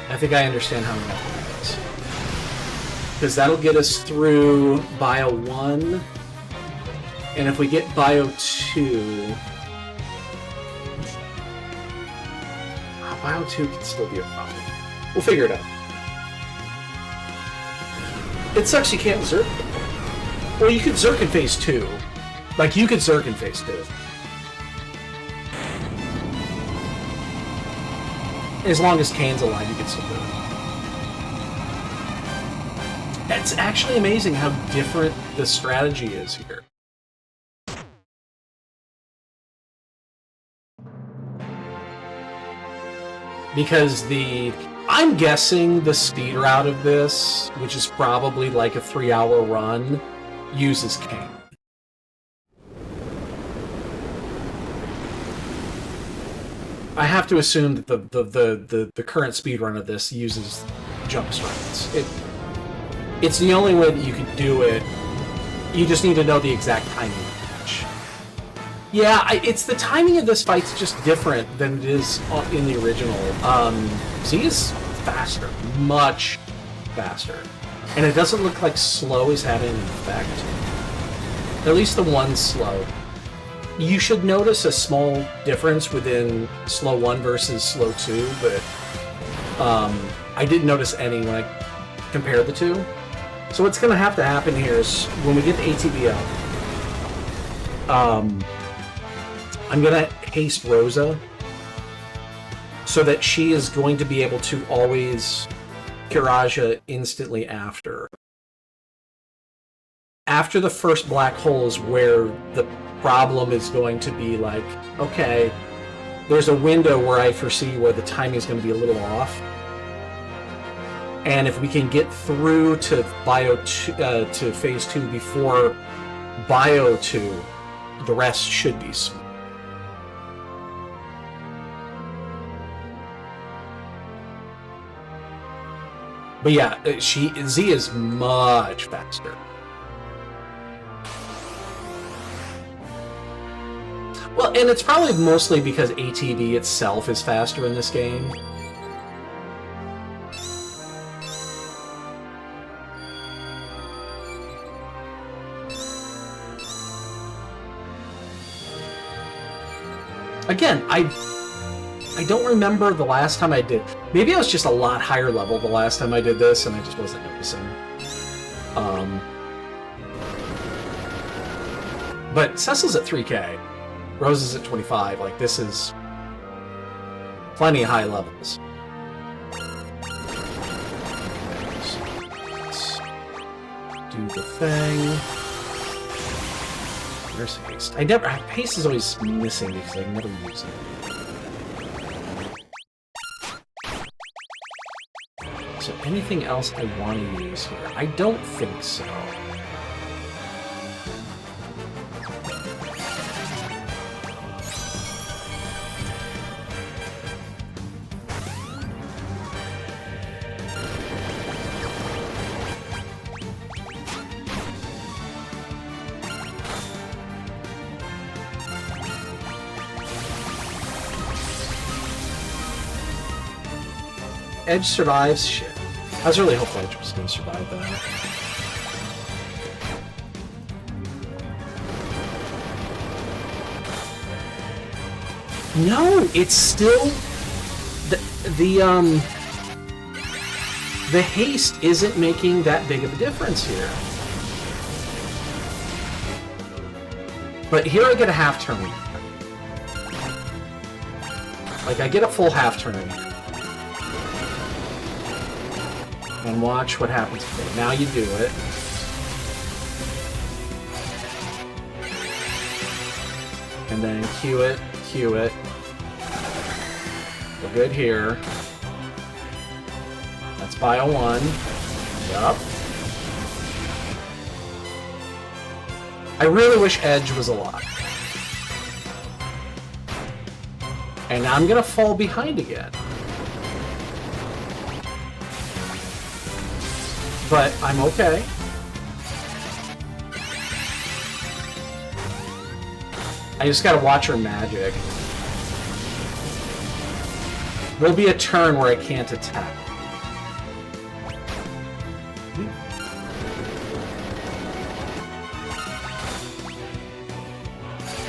I think I understand how we have to do this. Because that'll get us through Bio 1. And if we get Bio 2... Bio 2 can still be a problem. We'll figure it out. It sucks you can't Zerk. Well, you could Zerk in Phase 2. Like, you could Zerk in Phase 2. As long as Kane's alive, you can still do it. It's actually amazing how different the strategy is here. Because I'm guessing the speed route of this, which is probably like a 3-hour run, uses Kane. I have to assume that the current speedrun of this uses jump strats. It's the only way that you can do it. You just need to know the exact timing of the match. Yeah, it's the timing of this fight's just different than it is in the original. Z is faster, much faster. And it doesn't look like slow is having an effect. At least the one slow. You should notice a small difference within slow 1 versus slow 2, but I didn't notice any when I compared the two. So what's going to happen here is when we get the ATB up, I'm gonna haste Rosa so that she is going to be able to always Kiraja instantly after. After the first black hole is where the problem is going to be like, okay, there's a window where I foresee where the timing is going to be a little off. And if we can get through to to phase 2 before Bio 2, the rest should be smooth. But yeah, Z is much faster. Well, and it's probably mostly because ATV itself is faster in this game. Again, I don't remember the last time I did. Maybe I was just a lot higher level the last time I did this, and I just wasn't noticing. But Cecil's at 3K. Rose is at 25. Like, this is plenty high levels. Let's do the thing. Where's haste? Haste is always missing because I never use it. So anything else I want to use here? I don't think so. Edge survives? Shit. I was really hoping Edge was going to survive that. No, it's still... The haste isn't making that big of a difference here. But here I get a half turn. Like, I get a full half turn. And watch what happens. Okay, now you do it. And then Q it, Q it. We're good here. That's Bio 1. Yup. I really wish Edge was alive. And now I'm gonna fall behind again. But I'm okay. I just gotta watch her magic. There'll be a turn where I can't attack.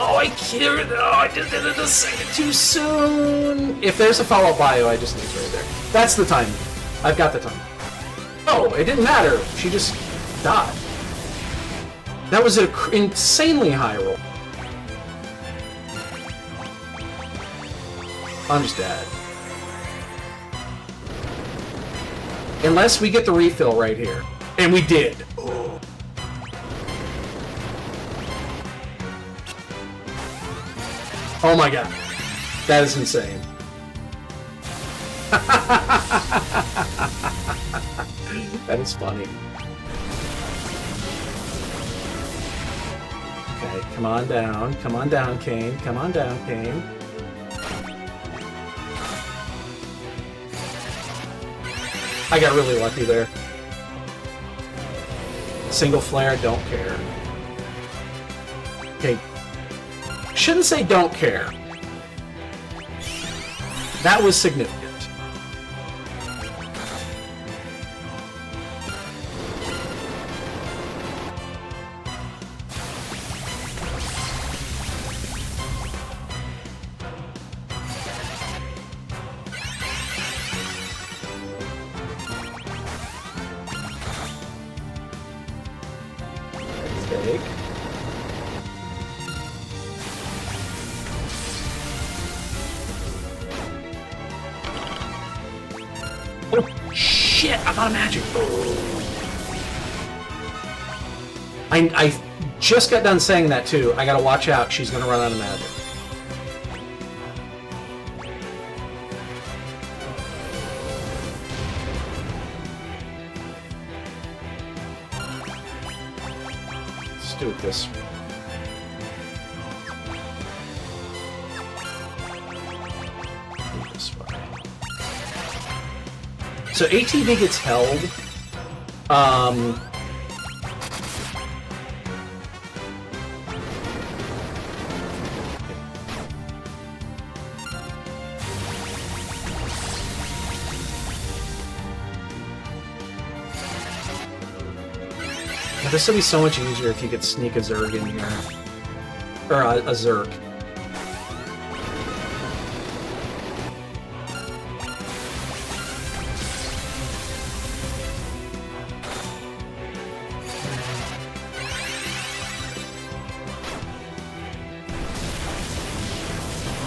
Oh, I cured! Oh, I just did it a second too soon! If there's a follow-up bio, I just need it right there. That's the time. I've got the time. Oh, it didn't matter. She just died. That was an insanely high roll. I'm just dead. Unless we get the refill right here. And we did. Oh. Oh my god. That is insane. That is funny. Okay, come on down. Come on down, Kane. Come on down, Kane. I got really lucky there. Single flare, don't care. Okay. Shouldn't say don't care. That was significant. I'm out of magic. I just got done saying that too. I gotta watch out. She's gonna run out of magic. Let's do it this way. This way. So ATV gets held. This would be so much easier if you could sneak a Zerg in here. Or a Zerg.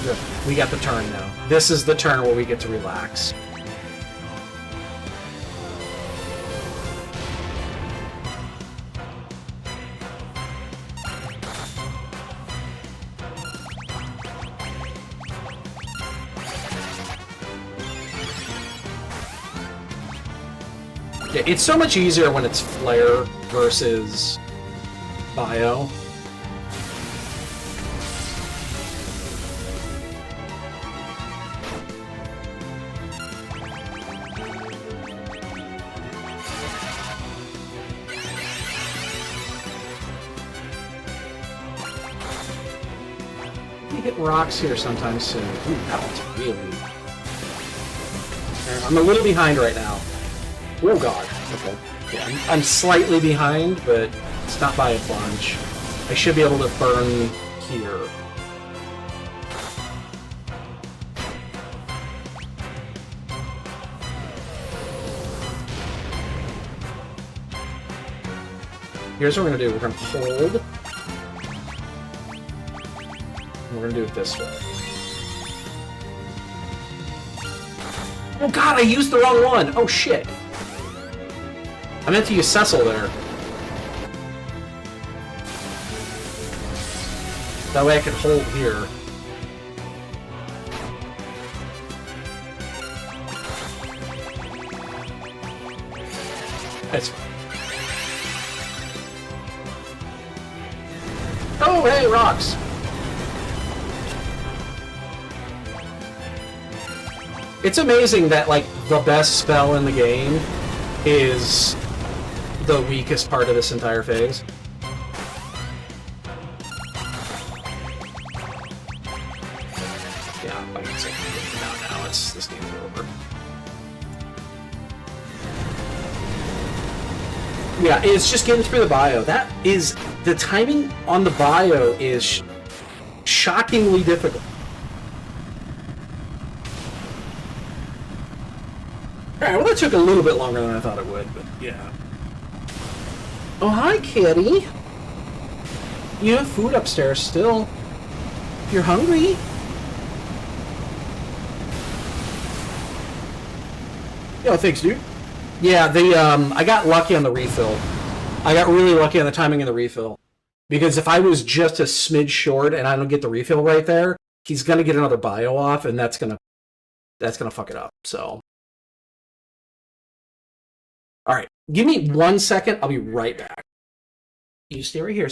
Good. We got the turn now. This is the turn where we get to relax. Yeah, it's so much easier when it's Flare versus Bio. We hit rocks here sometime soon. Ooh, that one's really... I'm a little behind right now. Oh god. Okay. Yeah, I'm slightly behind, but it's not by a bunch. I should be able to burn here. Here's what we're gonna do. We're gonna hold. And we're gonna do it this way. Oh god, I used the wrong one! Oh shit! I meant to use Cecil there. That way I could hold here. That's fine. Oh, hey, rocks! It's amazing that, like, the best spell in the game is the weakest part of this entire phase. Yeah, I can say now it's this game's over. Yeah, it's just getting through the bio. That is the timing on the bio is shockingly difficult. Alright, well that took a little bit longer than I thought it would, but yeah. Oh, hi, kitty. You have food upstairs still. If you're hungry. Yo, thanks, dude. Yeah, I got lucky on the refill. I got really lucky on the timing of the refill. Because if I was just a smidge short and I don't get the refill right there, he's gonna get another bio off, and that's gonna fuck it up, so. Alright, give me 1 second, I'll be right back. You stay right here.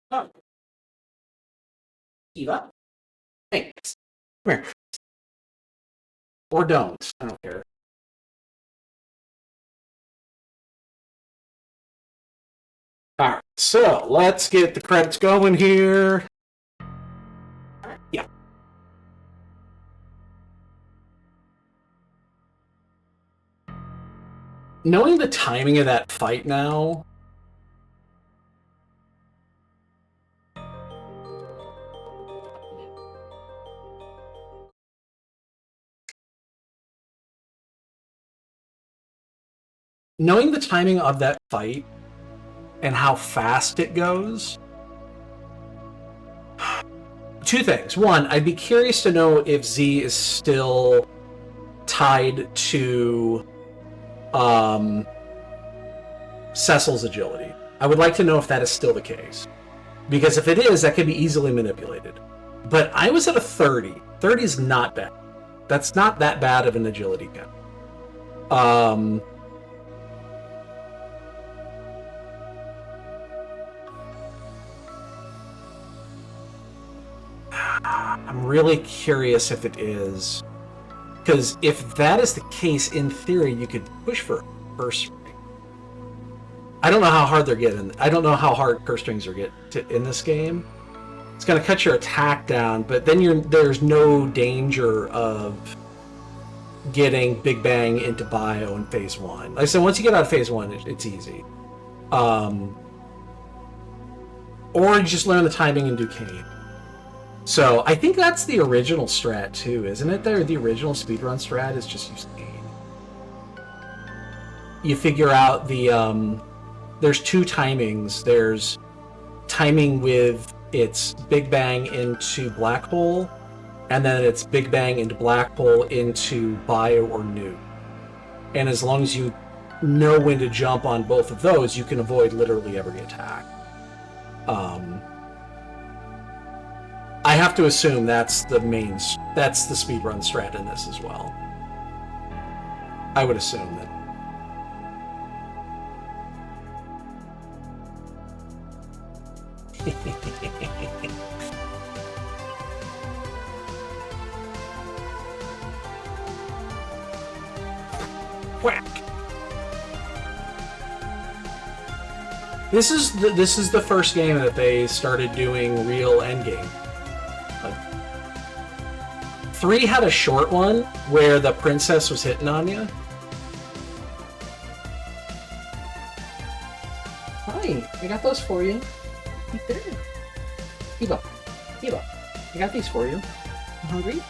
Oh, Eva? Thanks. Come here. Or don't. I don't care. Alright, so let's get the credits going here. Yeah. Knowing the timing of that fight now... Knowing the timing of that fight and how fast it goes... Two things. One, I'd be curious to know if Z is still tied to Cecil's agility. I would like to know if that is still the case. Because if it is, that can be easily manipulated. But I was at a 30. 30 is not bad. That's not that bad of an agility count. I'm really curious if it is. Because if that is the case, in theory, you could push for curse string. I don't know how hard they're getting. I don't know how hard curse strings are getting in this game. It's going to cut your attack down, but then there's no danger of getting Big Bang into bio in phase 1. Like I said, once you get out of phase 1, it's easy. Or you just learn the timing and do Kane. So I think that's the original strat too, isn't it? The original speedrun strat is just use Kane. You figure out the there's two timings. There's timing with its Big Bang into Black Hole, and then it's Big Bang into Black Hole into Bio or New. And as long as you know when to jump on both of those, you can avoid literally every attack. I have to assume that's the speedrun strat in this as well. I would assume that. Whack. This is the first game that they started doing real endgame. 3 had a short one where the princess was hitting on you. Hi, I got those for you. Right there. Eva, I got these for you. You hungry?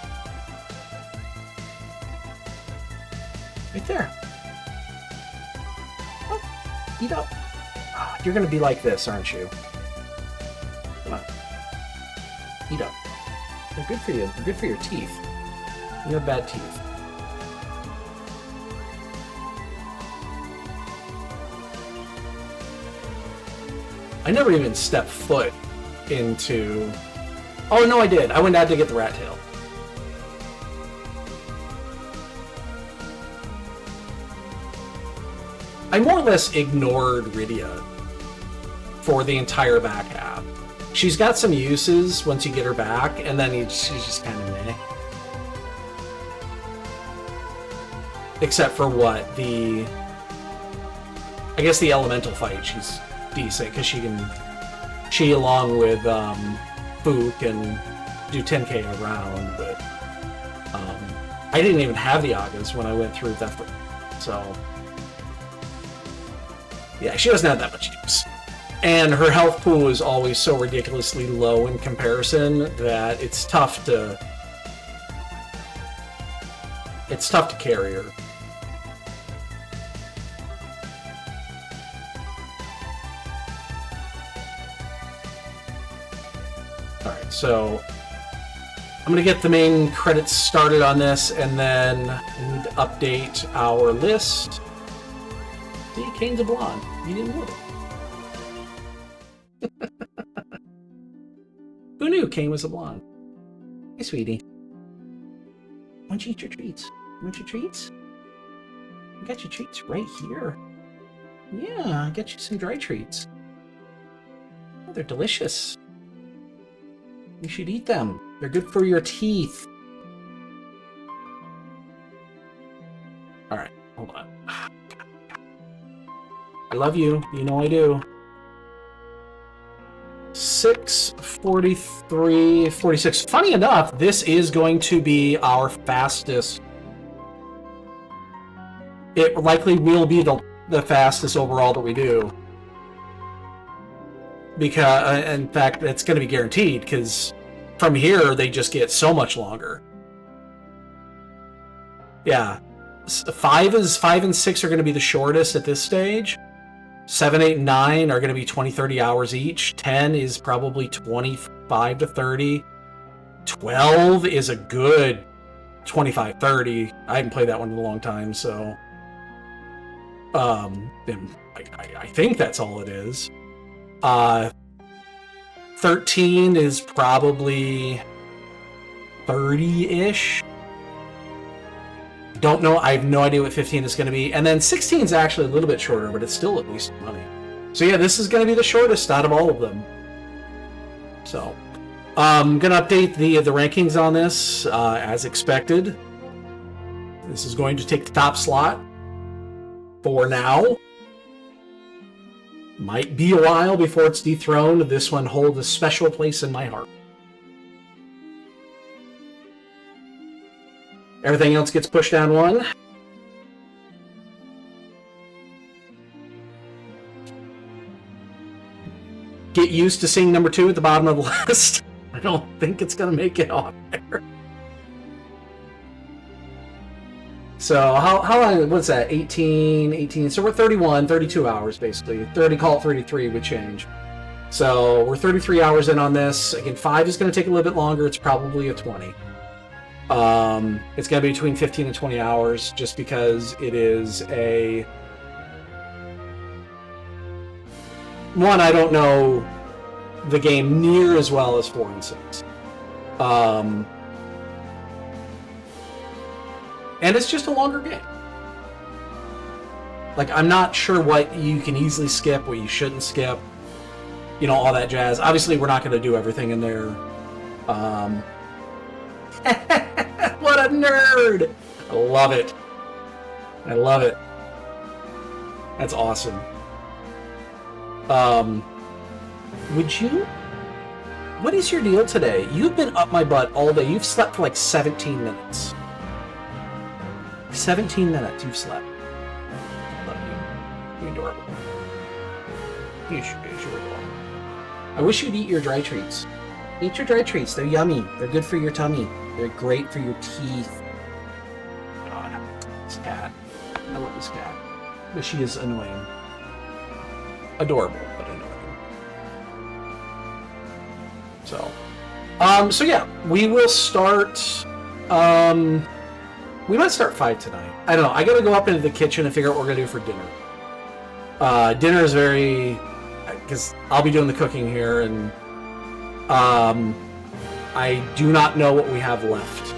Right there. Oh, eat up. Oh, you're gonna be like this, aren't you? Come on. Eat up. They're good for you. They're good for your teeth. You have bad teeth. I never even stepped foot into... Oh, no, I did. I went out to get the rat tail. I more or less ignored Rydia for the entire back half. She's got some uses once you get her back, and then she's just kind of meh. Except for what? I guess the elemental fight, she's decent, because she along with Fook and do 10k a round, but I didn't even have the Agas when I went through that, so yeah, she doesn't have that much use. And her health pool is always so ridiculously low in comparison that it's tough to carry her. Alright, so I'm going to get the main credits started on this, and then we need to update our list. See, Kane's a blonde. You didn't know it. Who knew Kane was a blonde? Hey, sweetie. Why don't you eat your treats? You want your treats? I got your treats right here. Yeah, I got you some dry treats. Oh, they're delicious. You should eat them. They're good for your teeth. Alright, hold on. I love you. You know I do. 46, 43, 46. Funny enough, this is going to be our fastest. It likely will be the fastest overall that we do. Because, in fact, it's going to be guaranteed, because from here, they just get so much longer. Yeah. 5 and 6 are going to be the shortest at this stage. 7, 8, and 9 are going to be 20, 30 hours each. 10 is probably 25 to 30. 12 is a good 25, 30. I haven't played that one in a long time, so... I think that's all it is. 13 is probably 30-ish. Don't know. I have no idea what 15 is going to be. And then 16 is actually a little bit shorter, but it's still at least money. So yeah, this is going to be the shortest out of all of them. So, I'm going to update the rankings on this as expected. This is going to take the top slot for now. Might be a while before it's dethroned. This one holds a special place in my heart. Everything else gets pushed down one. Get used to seeing number 2 at the bottom of the list. I don't think it's going to make it on there. So, how long, what's that, 18, so we're 31, 32 hours, basically. 30, call it 33 would change. So, we're 33 hours in on this. Again, 5 is going to take a little bit longer. It's probably a 20. It's going to be between 15 and 20 hours, just because it is a... One, I don't know the game near as well as 4 and 6. And it's just a longer game. Like, I'm not sure what you can easily skip, what you shouldn't skip. You know, all that jazz. Obviously, we're not going to do everything in there. What a nerd! I love it. I love it. That's awesome. Would you... What is your deal today? You've been up my butt all day. You've slept for like 17 minutes. 17 minutes you've slept. I love you. You're adorable. You're adorable. I wish you'd eat your dry treats. Eat your dry treats. They're yummy. They're good for your tummy. They're great for your teeth. God, this cat. I love this cat. But she is annoying. Adorable, but annoying. So yeah, we will start, we might start 5 tonight. I don't know. I gotta go up into the kitchen and figure out what we're gonna do for dinner. Dinner is very... Because I'll be doing the cooking here, and I do not know what we have left.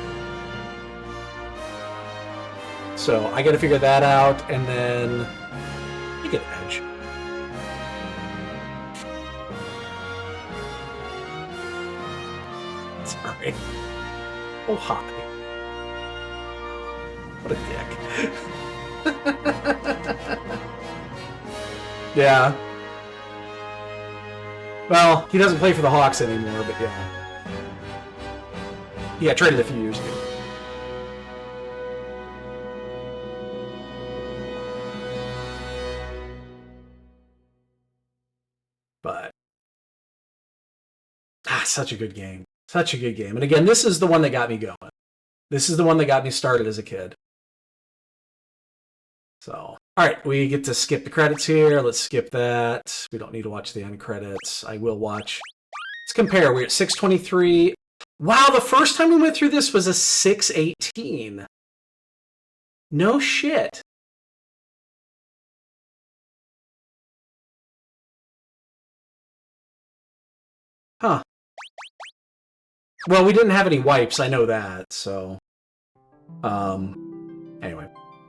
So I gotta figure that out, and then... You get an edge. Sorry. Oh, hi. What a dick. Yeah. Well, he doesn't play for the Hawks anymore, but yeah. He got traded a few years ago. But... such a good game. Such a good game. And again, this is the one that got me going. This is the one that got me started as a kid. So, alright, we get to skip the credits here. Let's skip that. We don't need to watch the end credits. I will watch. Let's compare. We're at 6:23. Wow, the first time we went through this was a 6:18. No shit. Huh. Well, we didn't have any wipes, I know that, so... Anyway.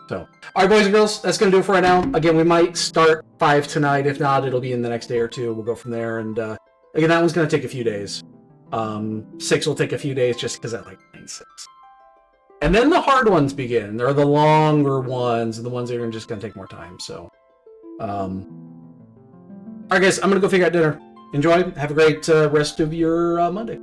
So, alright boys and girls, that's going to do it for right now. Again, we might start 5 tonight. If not, it'll be in the next day or two. We'll go from there, and again, that one's going to take a few days. 6 will take a few days just because I like playing 6. And then the hard ones begin. They're the longer ones, and the ones that are just going to take more time, so... Alright guys, I'm going to go figure out dinner. enjoy. Have a great rest of your Monday.